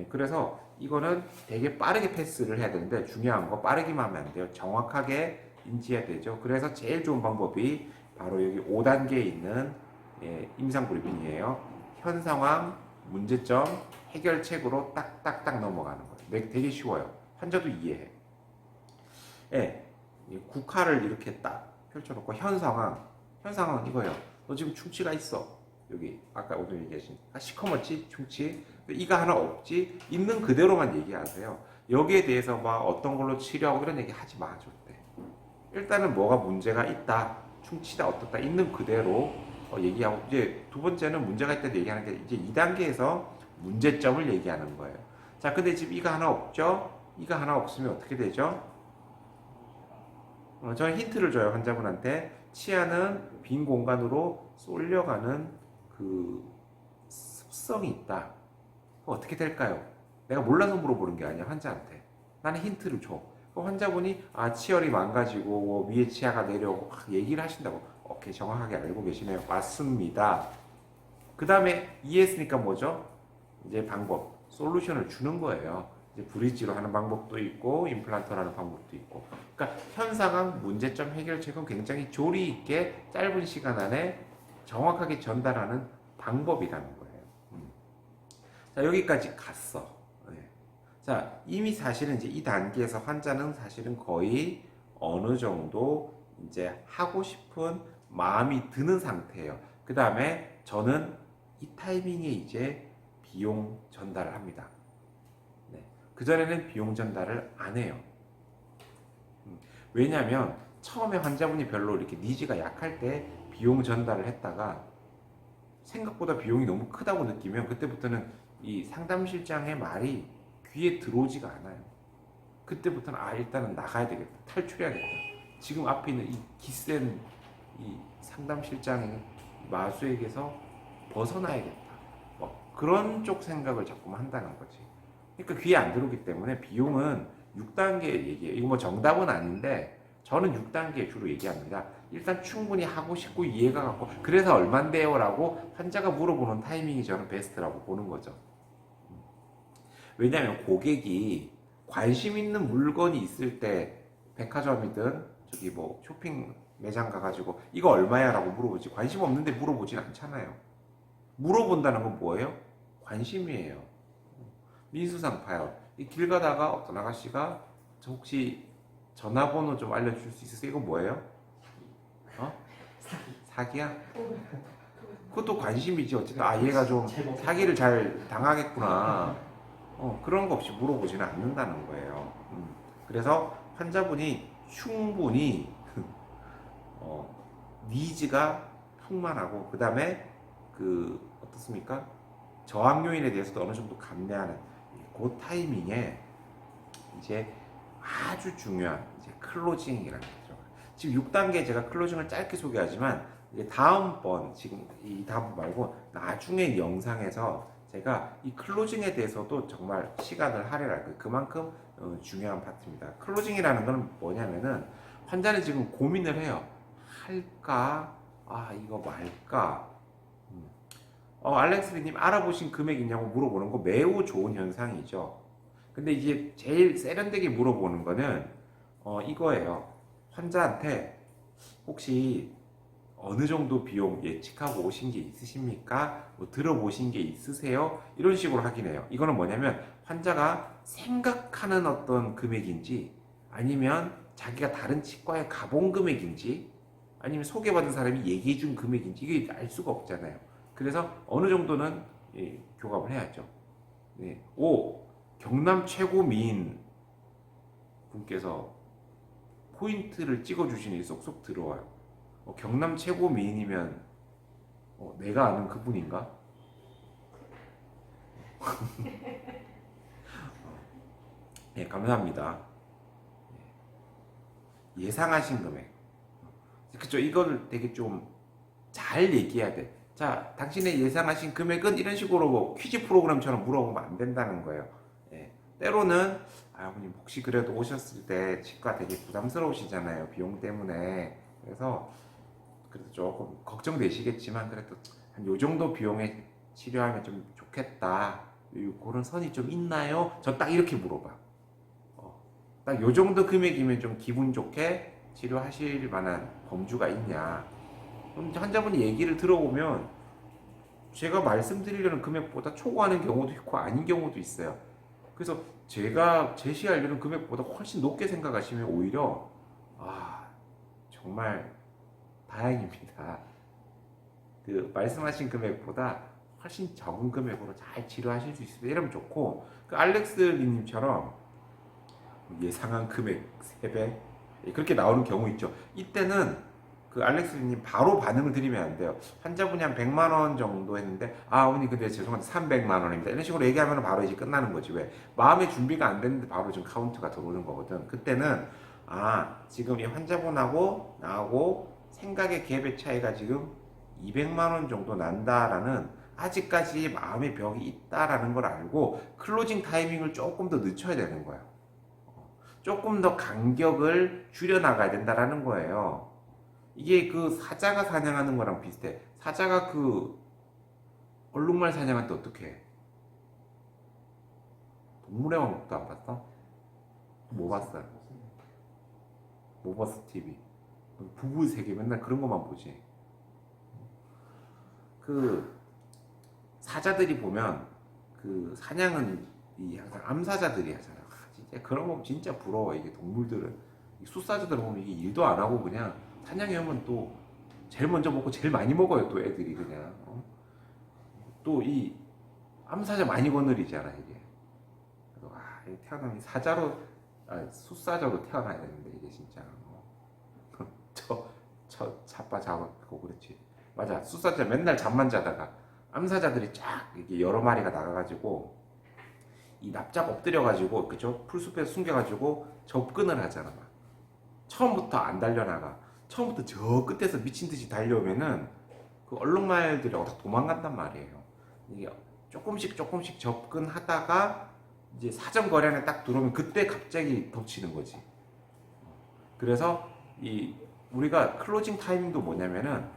그래서 이거는 되게 빠르게 패스를 해야 되는데 중요한 거 빠르기만 하면 안 돼요. 정확하게 인지해야 되죠. 그래서 제일 좋은 방법이 바로 여기 5단계에 있는 임상 브리핑이에요. 현 상황, 문제점, 해결책으로 딱딱딱 넘어가는 거예요. 되게 쉬워요. 환자도 이해해. 국화를 이렇게 딱 펼쳐놓고 현 상황 이거예요. 너 지금 충치가 있어. 여기 아까 오늘 얘기하신 시커멓지 충치 이가 하나 없지 있는 그대로만 얘기하세요. 여기에 대해서 막 어떤 걸로 치료하고 이런 얘기 하지 마 절대. 일단은 뭐가 문제가 있다 충치다 어떻다 있는 그대로 얘기하고 이제 두 번째는 문제가 있다 얘기하는 게 이제 2단계에서 문제점을 얘기하는 거예요. 자 근데 지금 이가 하나 없죠? 이가 하나 없으면 어떻게 되죠? 저는 힌트를 줘요 환자분한테. 치아는 빈 공간으로 쏠려가는 그 습성이 있다. 어떻게 될까요? 내가 몰라서 물어보는 게 아니야 환자한테. 나는 힌트를 줘. 환자분이 치열이 망가지고 뭐 위에 치아가 내려오고 막 얘기를 하신다고. 오케이 정확하게 알고 계시네요. 맞습니다. 그 다음에 이해했으니까 뭐죠? 이제 방법, 솔루션을 주는 거예요. 이제 브릿지로 하는 방법도 있고 임플란트로 하는 방법도 있고. 그러니까 현 상황 문제점 해결책은 굉장히 조리 있게 짧은 시간 안에 정확하게 전달하는 방법이라는 거예요. 자 여기까지 갔어. 네. 자 이미 사실은 이제 이 단계에서 환자는 사실은 거의 어느 정도 이제 하고 싶은 마음이 드는 상태예요. 그 다음에 저는 이 타이밍에 이제 비용 전달을 합니다. 네. 그전에는 비용 전달을 안 해요. 왜냐하면 처음에 환자분이 별로 이렇게 니즈가 약할 때 비용 전달을 했다가 생각보다 비용이 너무 크다고 느끼면 그때부터는 이 상담실장의 말이 귀에 들어오지가 않아요. 그때부터는 일단은 나가야 되겠다. 탈출해야겠다. 지금 앞에 있는 이 기센 이 상담실장의 마수에게서 벗어나야겠다. 뭐 그런 쪽 생각을 자꾸만 한다는 거지. 그러니까 귀에 안 들어오기 때문에 비용은 6단계 얘기해요. 이거 뭐 정답은 아닌데 저는 6단계 주로 얘기합니다. 일단 충분히 하고 싶고 이해가 가고 그래서 얼만데요? 라고 환자가 물어보는 타이밍이 저는 베스트라고 보는 거죠. 왜냐하면 고객이 관심 있는 물건이 있을 때 백화점이든 저기 뭐 쇼핑 매장 가가지고 이거 얼마야? 라고 물어보지 관심 없는데 물어보진 않잖아요. 물어본다는 건 뭐예요? 관심이에요. 민수상 봐요. 이 길 가다가 어떤 아가씨가 저 혹시 전화번호 좀 알려줄 수 있으세요? 이거 뭐예요? 사기야? 그것도 관심이지. 어쨌든 얘가 좀 사기를 잘 당하겠구나. 그런 거 없이 물어보지는 않는다는 거예요. 그래서 환자분이 충분히 니즈가 풍만하고 그 다음에 어떻습니까? 저항 요인에 대해서도 어느 정도 감내하는 그 타이밍에 이제 아주 중요한 이제 클로징이라는 거죠. 지금 6단계 제가 클로징을 짧게 소개하지만 이제 다음번 지금 이 다음 말고 나중에 영상에서 제가 이 클로징에 대해서도 정말 시간을 할애할 거예요. 그만큼 중요한 파트입니다. 클로징이라는 건 뭐냐면은 환자는 지금 고민을 해요. 할까? 이거 말까? 알렉스리님 알아보신 금액 있냐고 물어보는 거 매우 좋은 현상이죠. 근데 이제 제일 세련되게 물어보는 거는 이거예요. 환자한테 혹시 어느 정도 비용 예측하고 오신 게 있으십니까? 뭐 들어보신 게 있으세요? 이런 식으로 하긴 해요. 이거는 뭐냐면 환자가 생각하는 어떤 금액인지 아니면 자기가 다른 치과에 가본 금액인지 아니면 소개받은 사람이 얘기해 준 금액인지 이게 알 수가 없잖아요. 그래서 어느 정도는 교감을 해야죠. 네. 5. 경남 최고 미인 분께서 포인트를 찍어주시니 쏙쏙 들어와요. 경남 최고 미인이면 내가 아는 그분인가? 네, 감사합니다. 예상하신 금액. 그쵸? 이걸 되게 좀 잘 얘기해야 돼. 자, 당신의 예상하신 금액은 이런 식으로 뭐 퀴즈 프로그램처럼 물어보면 안 된다는 거예요. 예. 때로는 아버님 혹시 그래도 오셨을 때 치과 되게 부담스러우시잖아요. 비용 때문에. 그래서 조금 걱정되시겠지만 그래도 한 요 정도 비용에 치료하면 좀 좋겠다. 그런 선이 좀 있나요? 저 딱 이렇게 물어봐. 딱 요 정도 금액이면 좀 기분 좋게 치료하실 만한 범주가 있냐. 그럼 환자분이 얘기를 들어보면 제가 말씀드리려는 금액보다 초과하는 경우도 있고 아닌 경우도 있어요. 그래서 제가 제시하려는 금액보다 훨씬 높게 생각하시면 오히려 정말 다행입니다. 그 말씀하신 금액보다 훨씬 적은 금액으로 잘 치료하실 수 있으면 이러면 좋고, 그 알렉스 리님처럼 예상한 금액 3배 그렇게 나오는 경우 있죠. 이때는 그 알렉스 리님 바로 반응을 드리면 안 돼요. 환자분이 한 100만 원 정도 했는데, 아 어머니 근데 죄송한데 300만 원입니다, 이런 식으로 얘기하면 바로 이제 끝나는 거지. 왜? 마음의 준비가 안 됐는데 바로 지금 카운트가 들어오는 거거든. 그때는 아 지금 이 환자분하고 나하고 생각의 갭의 차이가 지금 200만 원 정도 난다라는, 아직까지 마음의 벽이 있다라는 걸 알고 클로징 타이밍을 조금 더 늦춰야 되는 거야. 조금 더 간격을 줄여나가야 된다라는 거예요. 이게 그 사자가 사냥하는 거랑 비슷해. 사자가 그 얼룩말 사냥할 때 어떻게 해? 동물의 왕국도 안 봤어? 뭐 봤어요? 뭐 봤어 TV? 부부의 세계 맨날 그런 것만 보지. 그 사자들이 보면 그 사냥은 이 항상 암사자들이 하잖아. 진짜 그런 거 진짜 부러워. 이게 동물들은, 이 숫사자들은 보면 이게 일도 안 하고 그냥 사냥해 오면 또 제일 먼저 먹고 제일 많이 먹어요. 또 애들이 그냥 또 이 암사자 많이 거느리잖아 이게. 그래서 태어나면 사자로, 숫사자로 태어나야 되는데 이게 진짜 저 자빠 잡고 그렇지. 맞아, 숫사자 맨날 잠만 자다가 암사자들이 쫙 이렇게 여러 마리가 나가가지고 이 납작 엎드려가지고, 그죠? 풀숲에 숨겨가지고 접근을 하잖아. 막. 처음부터 안 달려나가. 처음부터 저 끝에서 미친 듯이 달려오면은 그 얼룩말들이 다 도망간단 말이에요. 이게 조금씩 접근하다가 이제 사정거리 안에 딱 들어오면 그때 갑자기 덮치는 거지. 그래서 이 우리가 클로징 타이밍도 뭐냐면은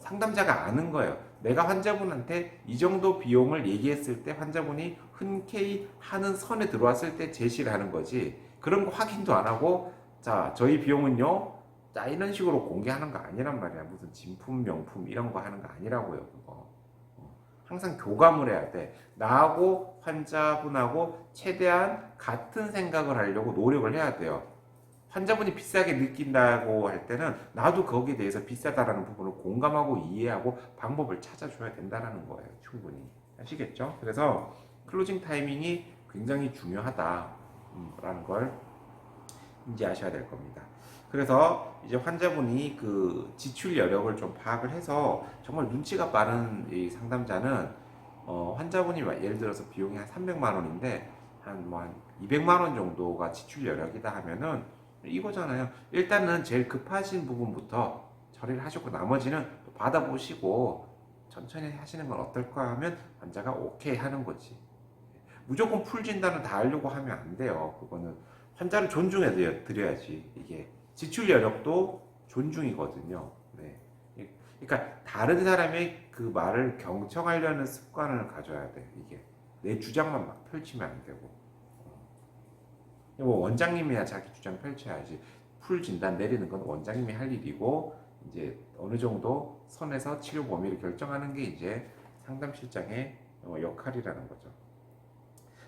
상담자가 아는 거예요. 내가 환자분한테 이 정도 비용을 얘기했을 때 환자분이 흔쾌히 하는 선에 들어왔을 때 제시를 하는 거지. 그런 거 확인도 안 하고, 자 저희 비용은요, 자 이런 식으로 공개하는 거 아니란 말이야. 무슨 진품 명품 이런 거 하는 거 아니라고요. 그거 항상 교감을 해야 돼. 나하고 환자분하고 최대한 같은 생각을 하려고 노력을 해야 돼요. 환자분이 비싸게 느낀다고 할 때는 나도 거기에 대해서 비싸다라는 부분을 공감하고 이해하고 방법을 찾아줘야 된다는 거예요. 충분히. 아시겠죠? 그래서 클로징 타이밍이 굉장히 중요하다라는 걸 인지하셔야 될 겁니다. 그래서 이제 환자분이 그 지출 여력을 좀 파악을 해서 정말 눈치가 빠른 이 상담자는 환자분이 예를 들어서 비용이 한 300만 원인데 한 200만 원 정도가 지출 여력이다 하면은 이거잖아요. 일단은 제일 급하신 부분부터 처리를 하셨고 나머지는 받아보시고 천천히 하시는 건 어떨까 하면 환자가 오케이 하는 거지. 무조건 풀 진단을 다 하려고 하면 안 돼요. 그거는 환자를 존중해 드려야지. 이게 지출 여력도 존중이거든요. 네. 그러니까 다른 사람의 그 말을 경청하려는 습관을 가져야 돼. 이게 내 주장만 막 펼치면 안 되고. 뭐 원장님이야 자기 주장 펼쳐야지. 풀 진단 내리는 건 원장님이 할 일이고, 이제 어느 정도 선에서 치료 범위를 결정하는 게 이제 상담실장의 역할이라는 거죠.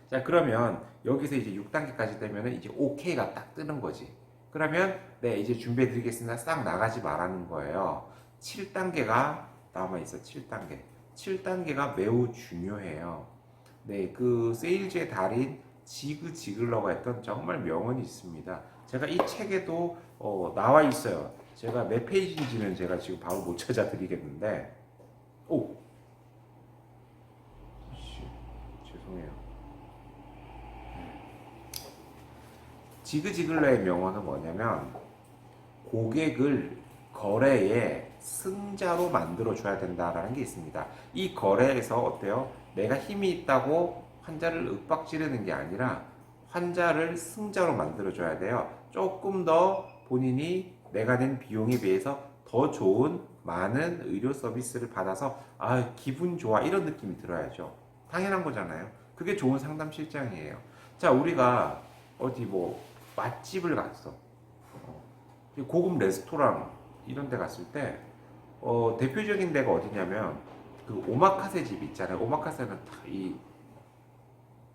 자, 그러면 여기서 이제 6단계까지 되면 이제 OK가 딱 뜨는 거지. 그러면 네 이제 준비해 드리겠습니다. 싹 나가지 말라는 거예요. 7단계가 남아있어. 7단계가 매우 중요해요. 네, 그 세일즈의 달인 지그 지글러가 했던 정말 명언이 있습니다. 제가 이 책에도 나와 있어요. 제가 몇 페이지인지는 제가 지금 바로 못 찾아 드리겠는데, 죄송해요. 지그 지글러의 명언은 뭐냐면, 고객을 거래의 승자로 만들어 줘야 된다라는 게 있습니다. 이 거래에서 어때요? 내가 힘이 있다고 환자를 윽박지르는 게 아니라 환자를 승자로 만들어줘야 돼요. 조금 더 본인이 내가 낸 비용에 비해서 더 좋은 많은 의료 서비스를 받아서 기분 좋아 이런 느낌이 들어야죠. 당연한 거잖아요. 그게 좋은 상담실장이에요. 자, 우리가 어디 뭐 맛집을 갔어. 고급 레스토랑 이런 데 갔을 때 대표적인 데가 어디냐면 그 오마카세 집 있잖아요. 오마카세는 딱 이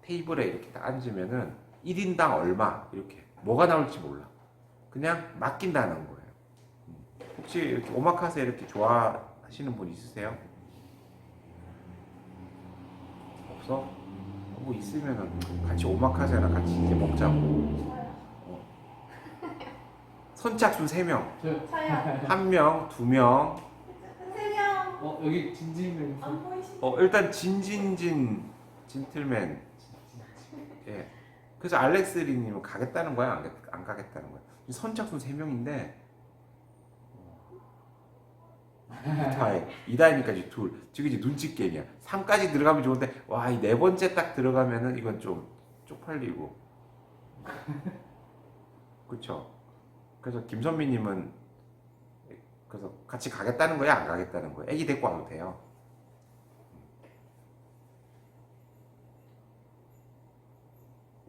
테이블에 이렇게 딱 앉으면은 1인당 얼마 이렇게 뭐가 나올지 몰라. 그냥 맡긴다는 거예요. 혹시 이렇게 오마카세 이렇게 좋아하시는 하시는 분 있으세요? 없어? 뭐 있으면은 같이 오마카세나 같이 이제 먹자고. 저요. 선착순 3명. 저, 저요. 1명, 2명. 세명 여기 진진님. 안 보이시죠? 일단 진진진 젠틀맨. 예. 그래서 알렉스리님은 가겠다는 거야? 안 가겠다는 거야? 선착순 3명인데 2다이니까 둘. 지금 이제 눈치 게임이야. 3까지 들어가면 좋은데 와, 이 4번째 딱 들어가면은 이건 좀 쪽팔리고. 그쵸? 그래서 김선미님은 그래서 같이 가겠다는 거야? 안 가겠다는 거야? 애기 데리고 와도 돼요.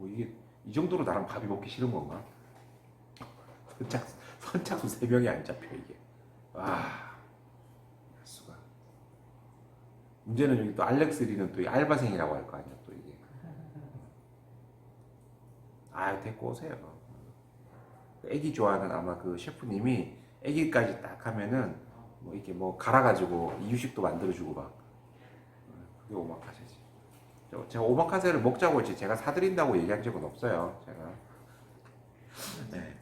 이게 이 정도로 나랑 밥이 먹기 싫은 건가? 선착순 3명이 안 잡혀 이게. 와, 수가. 문제는 여기 또 알렉스리는 또 알바생이라고 할 거 아니야 또 이게. 데리고 오세요. 애기 좋아하는 아마 그 셰프님이 애기까지 딱 하면은 뭐 이렇게 뭐 갈아가지고 이유식도 만들어주고 막. 그게 오마카세지. 제가 오마카세를 먹자고 했지 제가 사드린다고 얘기한 적은 없어요. 제가. 네.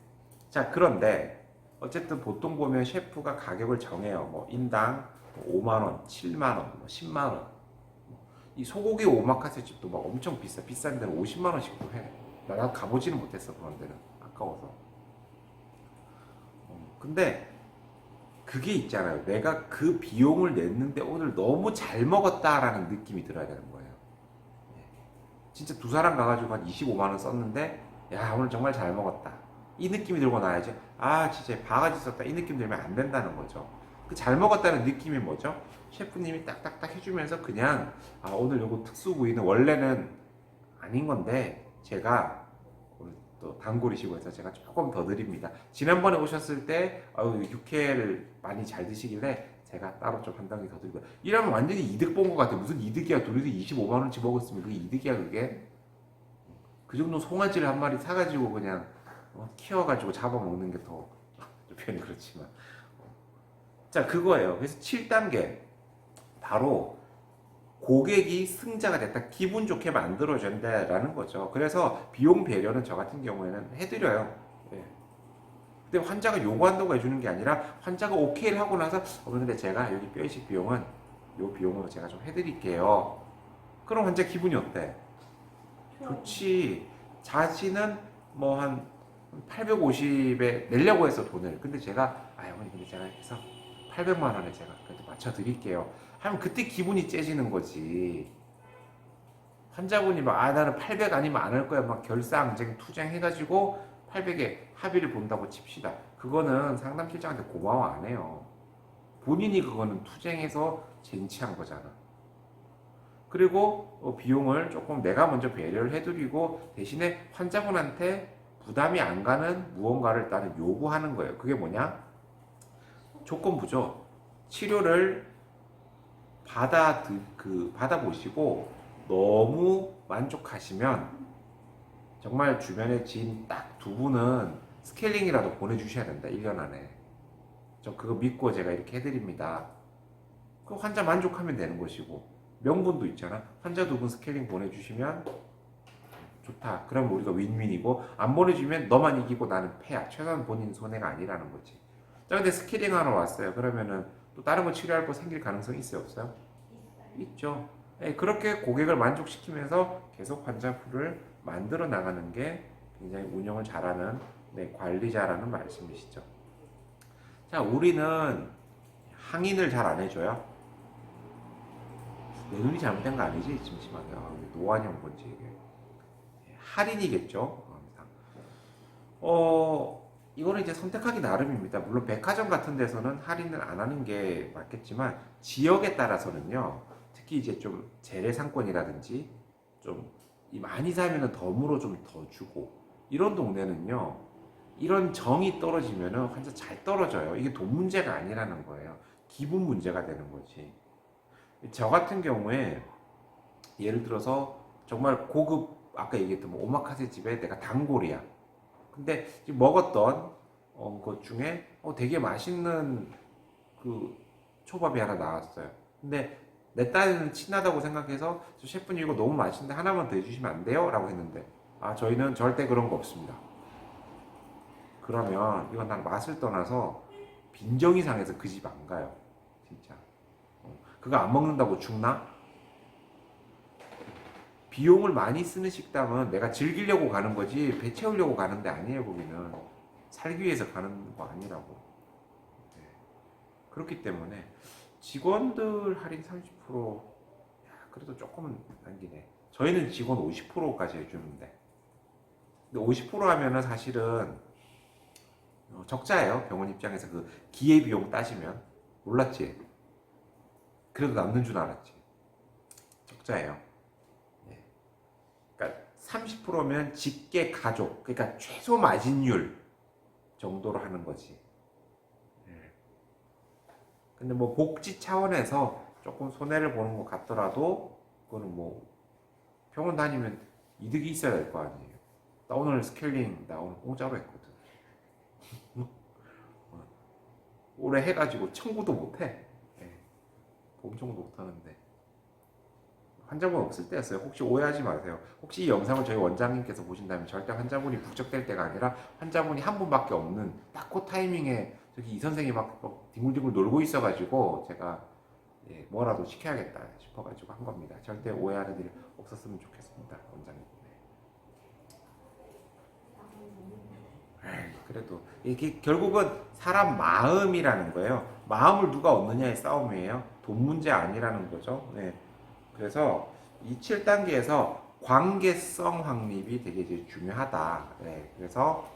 자, 그런데 어쨌든 보통 보면 셰프가 가격을 정해요. 뭐 인당 5만 원, 7만 원, 10만 원. 이 소고기 오마카세 집도 막 엄청 비싸. 비싼 데는 50만 원씩도 해. 나 가보지는 못했어. 그런 데는 아까워서. 근데 그게 있잖아요. 내가 그 비용을 냈는데 오늘 너무 잘 먹었다라는 느낌이 들어야 되는 거예요. 진짜 두 사람 가가지고 한 25만 원 썼는데 야, 오늘 정말 잘 먹었다. 이 느낌이 들고 나야지. 진짜 바가지 썼다. 이 느낌 들면 안 된다는 거죠. 그 잘 먹었다는 느낌이 뭐죠? 셰프님이 딱딱딱 해주면서 그냥 오늘 요거 특수 부위는 원래는 아닌 건데 제가 오늘 또 단골이시고 해서 제가 조금 더 드립니다. 지난번에 오셨을 때 육회를 많이 잘 드시길래 제가 따로 좀 한 단계 더 드리고. 이러면 완전히 이득 본 것 같아. 무슨 이득이야? 둘이서 25만 원치 먹었으면 그게 이득이야 그게? 그 정도 송아지를 한 마리 사가지고 그냥 키워가지고 잡아먹는 게 더 표현이 그렇지만. 자, 그거예요. 그래서 7단계 바로 고객이 승자가 됐다. 기분 좋게 만들어준다라는 거죠. 그래서 비용 배려는 저 같은 경우에는 해드려요. 예. 근데 환자가 요구한다고 해주는 게 아니라 환자가 오케이를 하고 나서 근데 제가 여기 뼈이식 비용은 요 비용으로 제가 좀 해드릴게요. 그럼 환자 기분이 어때? 좋지. 자신은 뭐 한 850에 내려고 해서 돈을. 근데 제가 어머니 근데 제가 해서 800만 원에 제가 그래도 맞춰드릴게요. 하면 그때 기분이 째지는 거지. 환자분이 막 나는 800 아니면 안 할 거야 막 결사항쟁 투쟁해가지고 800에 합의를 본다고 칩시다. 그거는 상담실장한테 고마워 안 해요. 본인이 그거는 투쟁해서 쟁취한 거잖아. 그리고 비용을 조금 내가 먼저 배려를 해드리고 대신에 환자분한테 부담이 안 가는 무언가를 나는 요구하는 거예요. 그게 뭐냐? 조건부죠. 치료를 받아보시고 너무 만족하시면 정말 주변에 지인 딱 2분은 스케일링이라도 보내주셔야 된다. 1년 안에. 저 그거 믿고 제가 이렇게 해드립니다. 그 환자 만족하면 되는 것이고 명분도 있잖아. 환자 2분 스케일링 보내주시면 좋다. 그럼 우리가 윈윈이고 안 보내주면 너만 이기고 나는 패야. 최소한 본인 손해가 아니라는 거지. 자, 근데 스케일링 하러 왔어요. 그러면은 또 다른 거 치료할 거 생길 가능성이 있어요? 없어요? 있죠. 그렇게 고객을 만족시키면서 계속 환자 풀을 만들어 나가는 게 굉장히 운영을 잘하는 관리자라는 말씀이시죠. 자, 우리는 항인을 잘 안 해줘요. 내 눈이 잘못된 거 아니지? 심심하게. 노안형 뭔지 이게. 할인이겠죠. 이거는 이제 선택하기 나름입니다. 물론 백화점 같은 데서는 할인을 안 하는 게 맞겠지만 지역에 따라서는요. 특히 이제 좀 재래상권이라든지 좀 많이 사면은 덤으로 좀 더 주고 이런 동네는요. 이런 정이 떨어지면은 환자 잘 떨어져요. 이게 돈 문제가 아니라는 거예요. 기분 문제가 되는 거지. 저 같은 경우에 예를 들어서 정말 고급 아까 얘기했던 뭐 오마카세 집에 내가 단골이야. 근데 먹었던 것 중에 되게 맛있는 그 초밥이 하나 나왔어요. 근데 내 딸은 친하다고 생각해서 저 셰프님 이거 너무 맛있는데 하나만 더 해주시면 안 돼요? 라고 했는데 저희는 절대 그런 거 없습니다. 그러면 이건 난 맛을 떠나서 빈정이 상해서 그 집 안 가요. 진짜. 그거 안 먹는다고 죽나? 비용을 많이 쓰는 식당은 내가 즐기려고 가는 거지 배 채우려고 가는 데 아니에요. 거기는 살기 위해서 가는 거 아니라고. 네. 그렇기 때문에 직원들 할인 30%, 그래도 조금은 남기네. 저희는 직원 50%까지 해주는데, 근데 50% 하면은 사실은 적자예요. 병원 입장에서 그 기회비용 따지면. 몰랐지? 그래도 남는 줄 알았지. 적자예요. 네. 그러니까 30%면 직계 가족, 그러니까 최소 마진율 정도로 하는 거지. 네. 근데 뭐 복지 차원에서 조금 손해를 보는 것 같더라도 그거는 뭐 병원 다니면 이득이 있어야 될 거 아니에요. 나 오늘 스케일링 나 오늘 공짜로 했거든. 올해 해가지고 청구도 못해. 네. 보험청구도 못하는데 환자분 없을 때였어요. 혹시 오해하지 마세요. 혹시 이 영상을 저희 원장님께서 보신다면 절대 환자분이 북적될 때가 아니라 환자분이 한 분밖에 없는 딱 그 타이밍에 저기 이 선생이 막 뒹굴뒹굴 놀고 있어가지고 제가 뭐라도 시켜야겠다 싶어가지고 한 겁니다. 절대 오해하는 일 없었으면 좋겠습니다, 원장님. 그래도 이게 결국은 사람 마음이라는 거예요. 마음을 누가 얻느냐의 싸움이에요. 돈 문제 아니라는 거죠. 네. 그래서 이 7단계에서 관계성 확립이 되게 이제 중요하다. 네. 그래서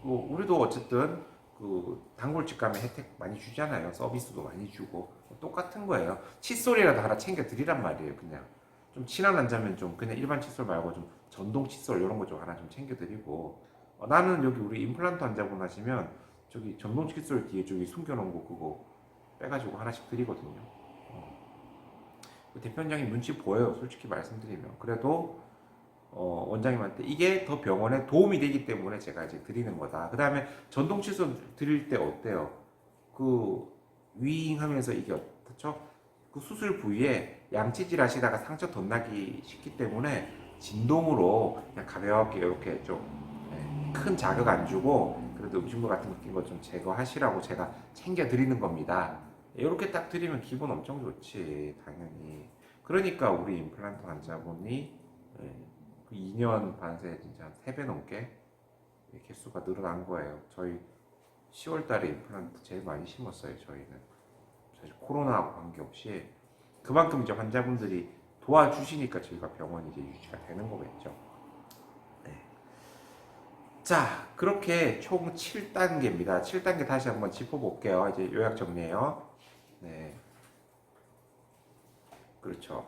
우리도 어쨌든 그 단골집 가면 혜택 많이 주잖아요. 서비스도 많이 주고 똑같은 거예요. 칫솔이라도 하나 챙겨 드리란 말이에요. 그냥 좀 친한 환자면 좀 그냥 일반 칫솔 말고 좀 전동 칫솔 이런 거 좀 하나 좀 챙겨 드리고, 나는 여기 우리 임플란트 환자분 하시면 저기 전동 칫솔 뒤에 저기 숨겨놓은 거 그거 빼가지고 하나씩 드리거든요. 대표원장님 눈치 보여요. 솔직히 말씀드리면. 그래도 원장님한테 이게 더 병원에 도움이 되기 때문에 제가 이제 드리는 거다. 그 다음에 전동 칫솔 드릴 때 어때요? 그 윙 하면서 이게 어떻죠? 그 수술 부위에 양치질 하시다가 상처 덧나기 쉽기 때문에 진동으로 그냥 가볍게 이렇게 좀 큰 자극 안 주고 그래도 음식물 같은 거 낀 거 좀 제거하시라고 제가 챙겨 드리는 겁니다. 이렇게 딱 드리면 기분 엄청 좋지, 당연히. 그러니까 우리 임플란트 환자분이 그 2년 반 새에 진짜 한 3배 넘게 개수가 늘어난 거예요. 저희 10월 달에 임플란트 제일 많이 심었어요, 저희는. 사실 코로나하고 관계없이. 그만큼 이제 환자분들이 도와주시니까 저희가 병원이 이제 유지가 되는 거겠죠. 네. 자, 그렇게 총 7단계입니다. 7단계 다시 한번 짚어볼게요. 이제 요약 정리해요. 네. 그렇죠.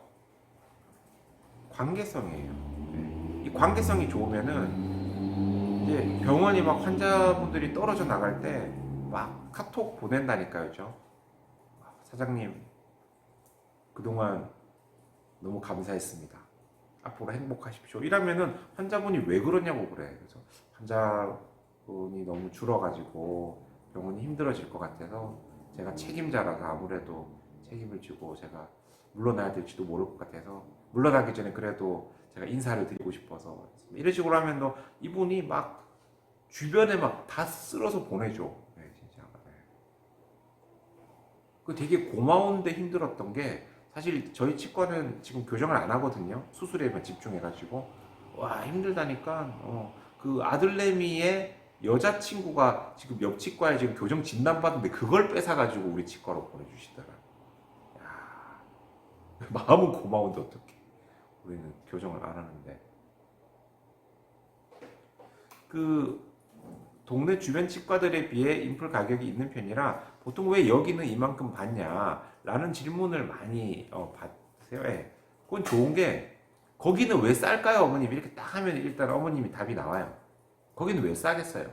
관계성이에요. 네. 이 관계성이 좋으면은 이제 병원이 막 환자분들이 떨어져 나갈 때 막 카톡 보낸다니까요, 그죠? 사장님, 그동안 너무 감사했습니다. 앞으로 행복하십시오. 이러면은 환자분이 왜 그러냐고 그래. 그래서 환자분이 너무 줄어가지고 병원이 힘들어질 것 같아서 제가 책임자라서 아무래도 책임을 지고 제가 물러나야 될지도 모를 것 같아서 물러나기 전에 그래도 제가 인사를 드리고 싶어서 이런 식으로 하면 너 이분이 막 주변에 막 다 쓸어서 보내줘. 네, 진짜. 네. 그 되게 고마운데 힘들었던 게 사실 저희 치과는 지금 교정을 안 하거든요. 수술에만 집중해가지고 와 힘들다니까. 그 아들내미의 여자친구가 지금 옆 치과에 지금 교정 진단 받는데 그걸 뺏어가지고 우리 치과로 보내주시더라. 야, 마음은 고마운데 어떡해. 우리는 교정을 안 하는데. 그 동네 주변 치과들에 비해 인플 가격이 있는 편이라 보통 왜 여기는 이만큼 받냐 라는 질문을 많이 받으세요. 예. 그건 좋은 게 거기는 왜 쌀까요 어머님 이렇게 딱 하면 일단 어머님이 답이 나와요. 거기는 왜 싸겠어요?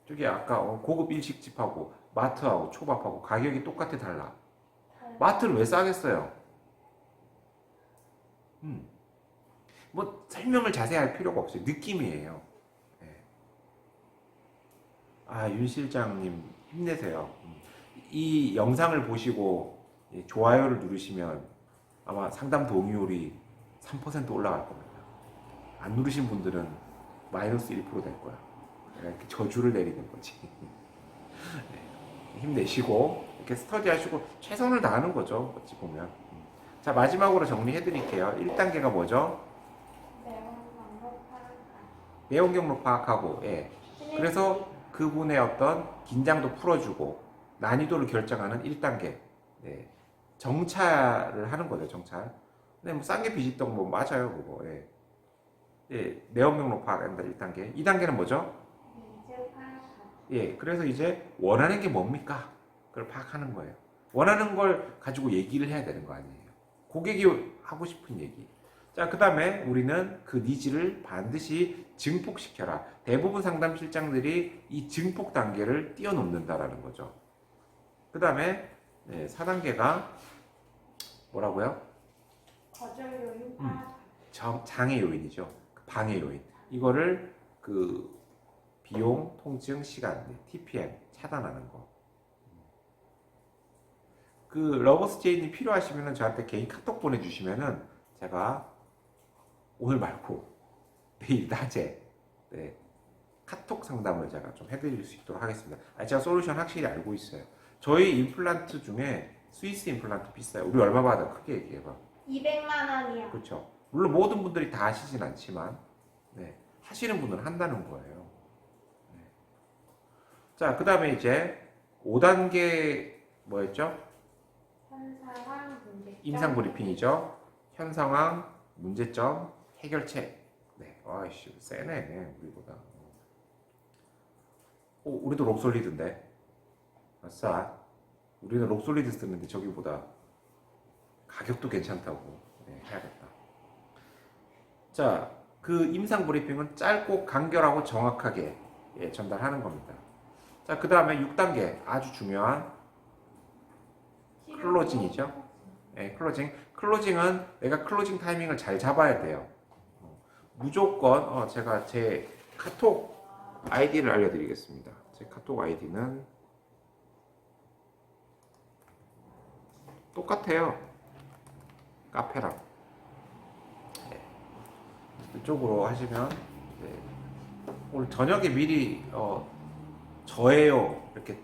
저기 아까 고급 일식집하고 마트하고 초밥하고 가격이 똑같아 달라. 마트를 왜 싸겠어요? 뭐 설명을 자세히 할 필요가 없어요. 느낌이에요. 네. 윤 실장님 힘내세요. 이 영상을 보시고 좋아요를 누르시면 아마 상담 동의율이 3% 올라갈 겁니다. 안 누르신 분들은 마이너스 1%될 거야. 이렇게 저주를 내리는 거지. 네, 힘내시고 이렇게 스터디하시고 최선을 다하는 거죠. 어찌 보면. 자, 마지막으로 정리해 드릴게요. 1단계가 뭐죠? 내용 경로 파악하고, 예. 그래서 그분의 어떤 긴장도 풀어주고 난이도를 결정하는 1단계. 네. 정찰을 하는 거죠, 정찰. 근데 뭐 싼 게 비지떡 뭐 맞아요, 그거. 예. 예, 내용 경로 파악한다 1단계. 2단계는 뭐죠? 예, 그래서 이제 원하는 게 뭡니까? 그걸 파악하는 거예요. 원하는 걸 가지고 얘기를 해야 되는 거 아니에요. 고객이 하고 싶은 얘기. 자, 그 다음에 우리는 그 니즈를 반드시 증폭시켜라. 대부분 상담 실장들이 이 증폭 단계를 뛰어넘는다라는 거죠. 그 다음에 4단계가 뭐라고요? 거절 요인 장애 요인이죠. 방해 요인. 이거를 그 비용, 통증, 시간, TPM 차단하는 거. 그 러버스 제인이 필요하시면은 저한테 개인 카톡 보내주시면은 제가 오늘 말고 내일 낮에 카톡 상담을 제가 좀 해드릴 수 있도록 하겠습니다. 제가 솔루션 확실히 알고 있어요. 저희 임플란트 중에 스위스 임플란트 비싸요. 우리 얼마 받아? 크게 얘기해봐. 200만 원이요. 그렇죠. 물론 모든 분들이 다 하시진 않지만 하시는 분은 한다는 거예요. 자, 그 다음에 이제 5단계 뭐였죠? 현상황 문제점. 임상 브리핑이죠. 현 상황, 문제점, 해결책. 네, 와이씨, 세네, 우리보다. 우리도 록솔리드인데. 아싸. 우리는 록솔리드 쓰는데 저기보다 가격도 괜찮다고. 해야겠다. 자, 그 임상 브리핑은 짧고 간결하고 정확하게 전달하는 겁니다. 자, 그 다음에 6단계 아주 중요한 클로징이죠. 클로징. 클로징은 내가 클로징 타이밍을 잘 잡아야 돼요. 무조건 제가 제 카톡 아이디를 알려드리겠습니다. 제 카톡 아이디는 똑같아요. 카페랑. 이쪽으로 하시면 오늘 저녁에 미리 저예요. 이렇게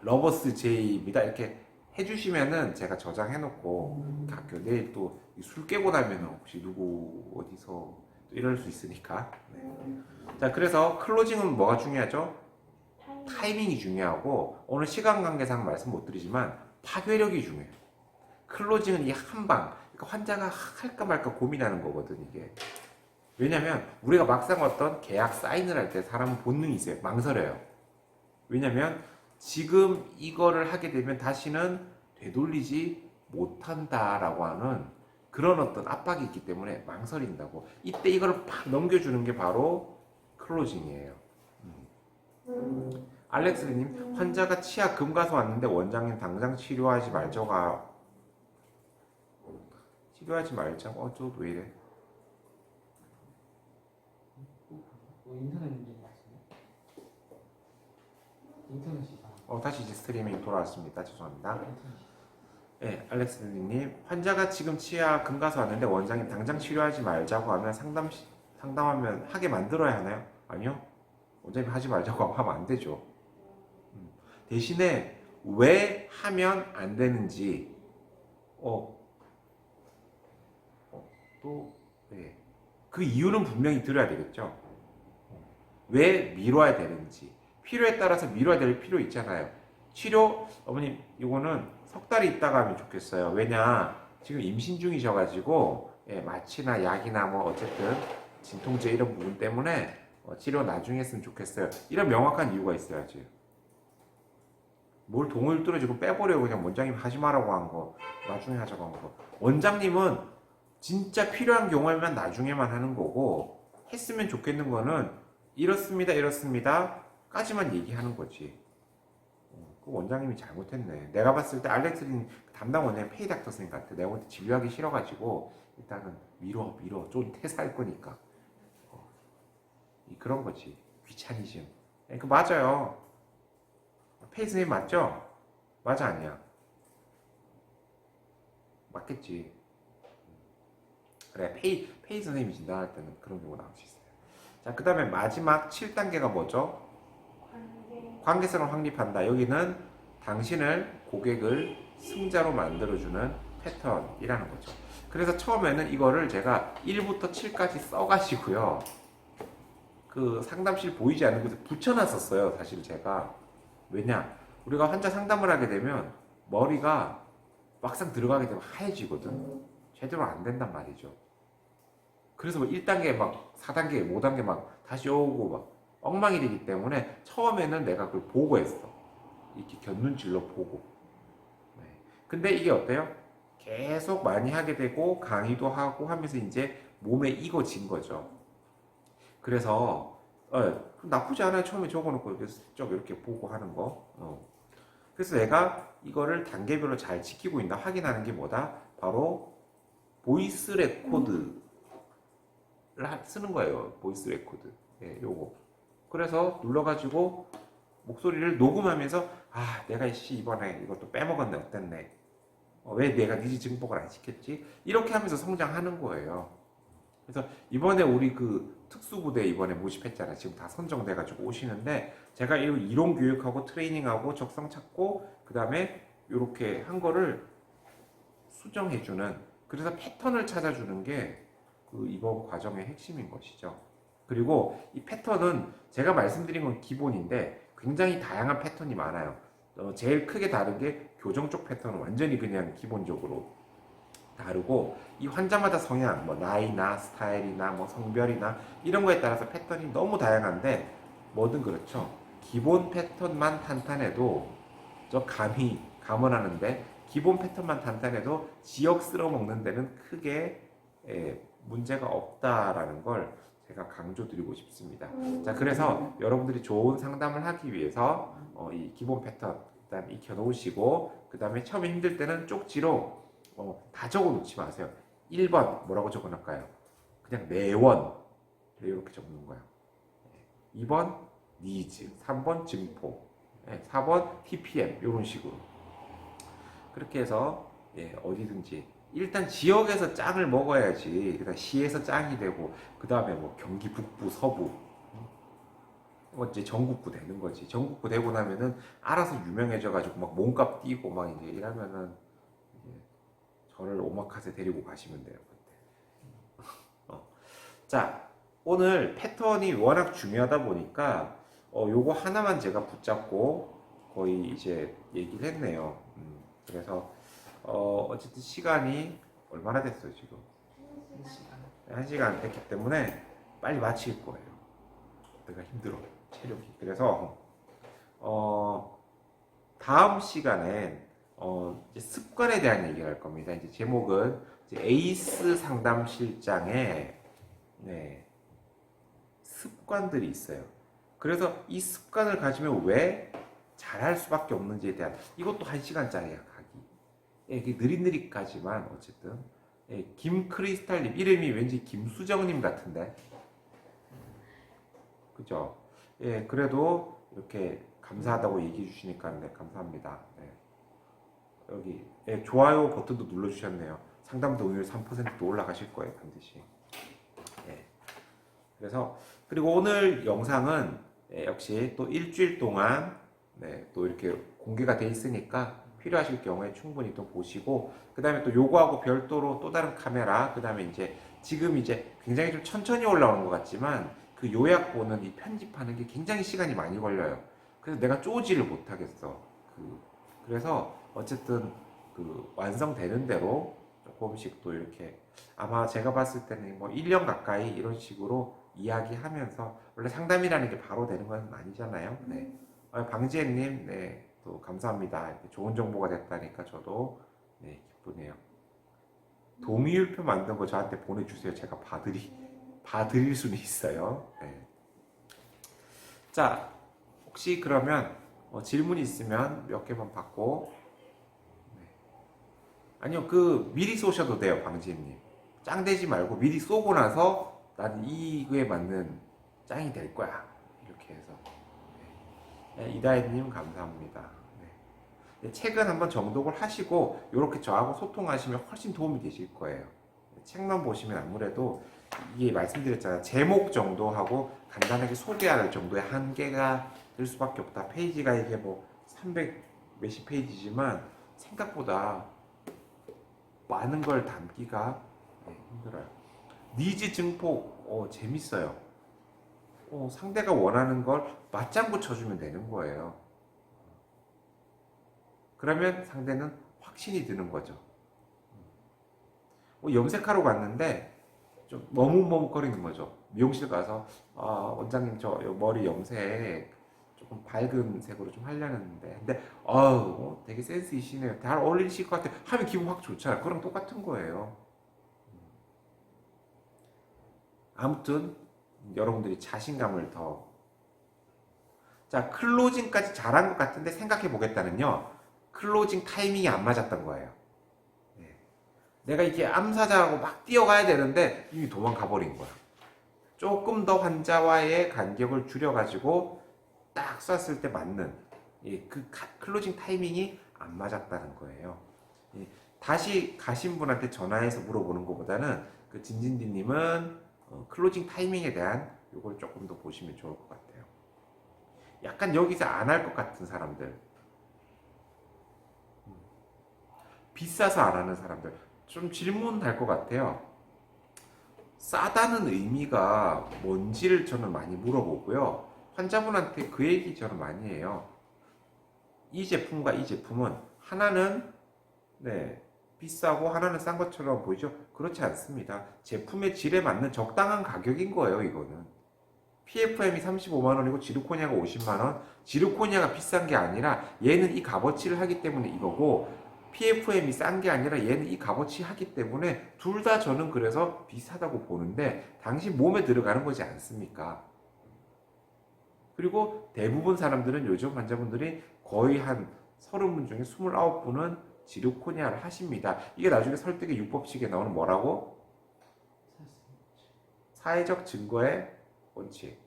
러버스 제이입니다. 이렇게 해주시면은 제가 저장해놓고 학교 내일 또 술 깨고 나면 혹시 누구 어디서 또 이럴 수 있으니까. 자, 그래서 클로징은 뭐가 중요하죠? 타이밍이 중요하고 오늘 시간 관계상 말씀 못 드리지만 파괴력이 중요해요. 클로징은 이 한방, 그러니까 환자가 할까 말까 고민하는 거거든 이게. 왜냐면 우리가 막상 어떤 계약 사인을 할 때 사람은 본능이 있어요. 망설여요. 왜냐면 지금 이거를 하게 되면 다시는 되돌리지 못한다라고 하는 그런 어떤 압박이 있기 때문에 망설인다고. 이때 이걸 팍 넘겨주는 게 바로 클로징이에요. 알렉스님, 환자가 치아 금가서 왔는데 원장님 당장 치료하지 말죠가. 치료하지 말자고. 저도 왜 이래? 인터넷 문제 같은데? 인터넷이 이상. 다시 이제 스트리밍 돌아왔습니다. 죄송합니다. 알렉스님, 환자가 지금 치아 금가서 왔는데 원장님 당장 치료하지 말자고 하면 상담하면 하게 만들어야 하나요? 아니요. 원장님 하지 말자고 하면 안 되죠. 대신에 왜 하면 안 되는지 그 이유는 분명히 들어야 되겠죠. 왜 미뤄야 되는지, 필요에 따라서 미뤄야 될 필요 있잖아요. 치료, 어머님 이거는 석 달이 있다가 하면 좋겠어요. 왜냐, 지금 임신 중이셔가지고 마취나 약이나 뭐 어쨌든 진통제 이런 부분 때문에 치료 나중에 했으면 좋겠어요. 이런 명확한 이유가 있어야지. 뭘 동을 뚫어지고 빼버려요. 그냥 원장님 하지 말라고 한 거, 나중에 하자고 한 거. 원장님은 진짜 필요한 경우에만 나중에만 하는 거고, 했으면 좋겠는 거는 이렇습니다, 이렇습니다 까지만 얘기하는 거지. 그 원장님이 잘못했네. 내가 봤을 때 알렉스린 담당 원장님 페이닥터스님 같아. 내가 볼 때 진료하기 싫어가지고 일단은 미뤄 좀 퇴사할 거니까. 그런 거지. 귀차니즘. 그 맞아요. 페이 선생님 맞죠? 맞아 아니야? 맞겠지. 그래 페이 선생님이 진단할 때는 그런 경우가 나올 수 있어요. 자, 그 다음에 마지막 7단계가 뭐죠? 관계성을 확립한다. 여기는 당신을 고객을 승자로 만들어주는 패턴이라는 거죠. 그래서 처음에는 이거를 제가 1부터 7까지 써가지고요. 그 상담실 보이지 않는 곳에 붙여놨었어요. 사실 제가. 왜냐? 우리가 환자 상담을 하게 되면 머리가 막상 들어가게 되면 하얘지거든. 제대로 안 된단 말이죠. 그래서 뭐 1단계 막 4단계, 5단계 막 다시 오고 막 엉망이 되기 때문에 처음에는 내가 그걸 보고 했어. 이렇게 곁눈질로 보고. 네. 근데 이게 어때요? 계속 많이 하게 되고 강의도 하고 하면서 이제 몸에 익어진 거죠. 그래서 나쁘지 않아요. 처음에 적어놓고 이렇게 쭉 이렇게 보고 하는 거. 그래서 내가 이거를 단계별로 잘 지키고 있나 확인하는 게 뭐다? 바로 보이스 레코드를 쓰는 거예요. 보이스 레코드. 예, 요거. 그래서 눌러가지고 목소리를 녹음하면서 내가 이번에 이것도 빼먹었네. 어땠네. 왜 내가 니지 증폭을 안 시켰지? 이렇게 하면서 성장하는 거예요. 그래서 이번에 우리 그 특수부대 이번에 모집했잖아. 지금 다 선정돼가지고 오시는데 제가 이론 교육하고 트레이닝하고 적성 찾고 그 다음에 이렇게 한 거를 수정해주는, 그래서 패턴을 찾아주는 게 그 이번 과정의 핵심인 것이죠. 그리고 이 패턴은 제가 말씀드린 건 기본인데 굉장히 다양한 패턴이 많아요. 제일 크게 다른 게 교정 쪽 패턴은 완전히 그냥 기본적으로 다르고, 이 환자마다 성향, 뭐 나이나 스타일이나 뭐 성별이나 이런 거에 따라서 패턴이 너무 다양한데 뭐든 그렇죠. 기본 패턴만 탄탄해도 저 감히 감언하는데 기본 패턴만 탄탄해도 지역 쓸어먹는 데는 크게 문제가 없다라는 걸 제가 강조드리고 싶습니다. 자, 그래서 여러분들이 좋은 상담을 하기 위해서 이 기본 패턴 일단 익혀 놓으시고, 그 다음에 처음에 힘들 때는 쪽지로 다 적어 놓지 마세요. 1번 뭐라고 적어 놓을까요? 그냥 내원 이렇게 적는 거예요. 2번 니즈, 3번 증포, 4번 TPM 이런 식으로. 그렇게 해서 어디든지 일단 지역에서 짱을 먹어야지 그다음 시에서 짱이 되고 그 다음에 뭐 경기 북부 서부 이제 전국구 되는 거지. 전국구 되고 나면은 알아서 유명해져 가지고 막 몸값 뛰고 막 이제 이러면은 이제 저를 오마카세 데리고 가시면 돼요 그때. 자, 오늘 패턴이 워낙 중요하다 보니까 요거 하나만 제가 붙잡고 거의 이제 얘기를 했네요. 그래서 어쨌든 시간이 얼마나 됐어요 지금? 1시간 됐기 때문에 빨리 마칠 거예요. 내가 힘들어 체력이. 그래서 다음 시간엔 이제 습관에 대한 얘기를 할 겁니다. 이제 제목은 이제 에이스 상담실장의 습관들이 있어요. 그래서 이 습관을 가지면 왜 잘할 수밖에 없는지에 대한, 이것도 1시간짜리야 가기. 이게 느릿느릿까지만 어쨌든 김크리스탈님 이름이 왠지 김수정님 같은데, 그죠? 그래도 이렇게 감사하다고 얘기해 주시니까 감사합니다. 여기 좋아요 버튼도 눌러주셨네요. 상담 동의율 3%도 올라가실 거예요 반드시. 그래서 그리고 오늘 영상은 역시 또 일주일 동안 또 이렇게 공개가 돼 있으니까 필요하실 경우에 충분히 또 보시고, 그 다음에 또 요거하고 별도로 또 다른 카메라, 그 다음에 이제 지금 이제 굉장히 좀 천천히 올라오는 것 같지만 그 요약본은 이 편집하는 게 굉장히 시간이 많이 걸려요. 그래서 내가 쪼지를 못하겠어. 그래서 어쨌든 그 완성되는 대로 조금씩 또 이렇게, 아마 제가 봤을 때는 뭐 1년 가까이 이런 식으로 이야기하면서, 원래 상담이라는 게 바로 되는 건 아니잖아요. 방지혜님, 또 감사합니다. 이렇게 좋은 정보가 됐다니까 저도 기쁘네요. 동의율표 만든 거 저한테 보내주세요. 제가 봐드릴 수는 있어요. 자, 혹시 그러면 질문이 있으면 몇 개만 받고, 아니요, 미리 쏘셔도 돼요, 방지혜님. 짱되지 말고 미리 쏘고 나서 난 이거에 맞는 짱이 될 거야. 이렇게 해서. 네, 이다혜님 감사합니다. 네, 책은 한번 정독을 하시고 이렇게 저하고 소통하시면 훨씬 도움이 되실 거예요. 책만 보시면 아무래도 이게 말씀드렸잖아요. 제목 정도 하고 간단하게 소개할 정도의 한계가 될 수밖에 없다. 페이지가 이게 뭐 300 몇십 페이지지만 생각보다 많은 걸 담기가 힘들어요. 니즈 증폭 재밌어요. 상대가 원하는 걸 맞장구 쳐주면 되는 거예요. 그러면 상대는 확신이 드는 거죠. 염색하러 갔는데 좀 머뭇머뭇거리는 거죠. 미용실 가서 원장님 저 머리 염색 조금 밝은 색으로 좀 하려는데 근데 되게 센스 있으시네요. 잘 어울리실 것 같아요. 하면 기분 확 좋잖아요. 그랑 똑같은 거예요. 아무튼 여러분들이 자신감을 더 자, 클로징까지 잘한 것 같은데 생각해 보겠다는요. 클로징 타이밍이 안 맞았던 거예요. 내가 이렇게 암사자하고 막 뛰어가야 되는데 이미 도망가 버린 거야. 조금 더 환자와의 간격을 줄여가지고 딱 쐈을 때 맞는 그 클로징 타이밍이 안 맞았다는 거예요. 다시 가신 분한테 전화해서 물어보는 것보다는 그 진진디님은 클로징 타이밍에 대한 이걸 조금 더 보시면 좋을 것 같아요. 약간 여기서 안 할 것 같은 사람들, 비싸서 안 하는 사람들 좀 질문할 것 같아요. 싸다는 의미가 뭔지를 저는 많이 물어보고요. 환자분한테 그 얘기 저는 많이 해요. 이 제품과 이 제품은 하나는 비싸고 하나는 싼 것처럼 보이죠? 그렇지 않습니다. 제품의 질에 맞는 적당한 가격인 거예요, 이거는. PFM이 35만원이고 지르코니아가 50만원. 지르코니아가 비싼 게 아니라 얘는 이 값어치를 하기 때문에 이거고 PFM이 싼 게 아니라 얘는 이 값어치 하기 때문에 둘 다 저는 그래서 비슷하다고 보는데 당신 몸에 들어가는 거지 않습니까? 그리고 대부분 사람들은 요즘 환자분들이 거의 한 30분 중에 29분은 지르코니아를 하십니다. 이게 나중에 설득의 유법칙에 나오는 뭐라고? 사회적 증거의 원칙.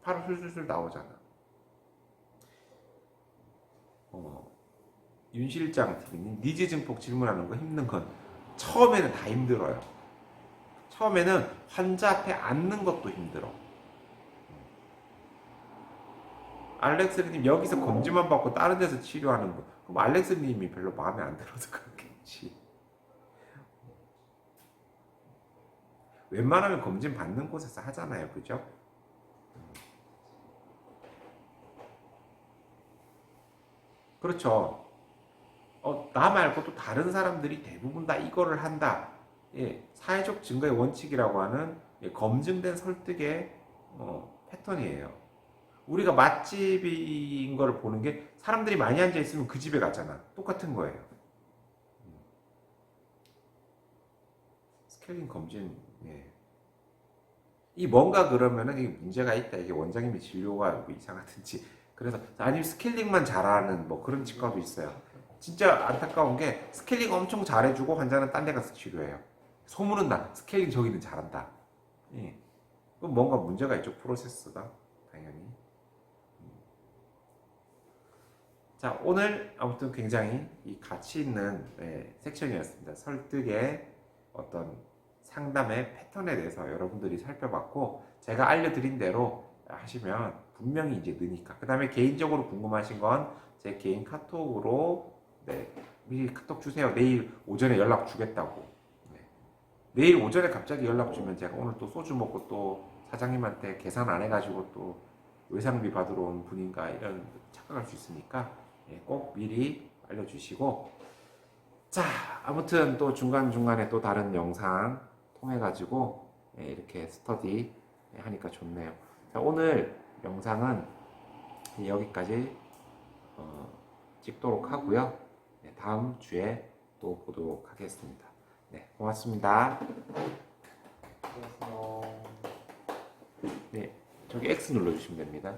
바로 술술술 나오잖아. 윤 실장 TV님, 니즈 증폭 질문하는 거 힘든 건 처음에는 다 힘들어요. 처음에는 환자 앞에 앉는 것도 힘들어. 알렉스님 여기서 검진만 받고 다른 데서 치료하는 거. 그럼 알렉스님이 별로 마음에 안 들어서 그렇겠지. 웬만하면 검진 받는 곳에서 하잖아요, 그죠? 그렇죠. 나 말고 또 다른 사람들이 대부분 다 이거를 한다. 사회적 증거의 원칙이라고 하는 검증된 설득의 패턴이에요. 우리가 맛집인 걸 보는 게 사람들이 많이 앉아 있으면 그 집에 가잖아. 똑같은 거예요. 스케일링 검진, 이 뭔가 그러면은 이게 문제가 있다. 이게 원장님의 진료가 뭐 이상하든지. 그래서 아니면 스케일링만 잘하는 뭐 그런 치과도 있어요. 진짜 안타까운 게 스케일링 엄청 잘해주고 환자는 딴 데 가서 치료해요. 소문은 나. 스케일링 저기는 잘한다. 그럼 뭔가 문제가 있죠. 프로세스가. 당연히. 자, 오늘 아무튼 굉장히 이 가치 있는 섹션이었습니다. 설득의 어떤 상담의 패턴에 대해서 여러분들이 살펴봤고 제가 알려드린 대로 하시면 분명히 이제 느니까. 그 다음에 개인적으로 궁금하신 건 제 개인 카톡으로 미리 카톡 주세요. 내일 오전에 연락 주겠다고. 내일 오전에 갑자기 연락 주면 제가 오늘 또 소주 먹고 또 사장님한테 계산 안 해가지고 또 외상비 받으러 온 분인가 이런 착각할 수 있으니까 꼭 미리 알려주시고 자 아무튼 또 중간중간에 또 다른 영상 통해가지고 이렇게 스터디 하니까 좋네요. 자, 오늘 영상은 여기까지 찍도록 하고요. 다음 주에 또 보도록 하겠습니다. 고맙습니다. 그래서 저기 X 눌러주시면 됩니다.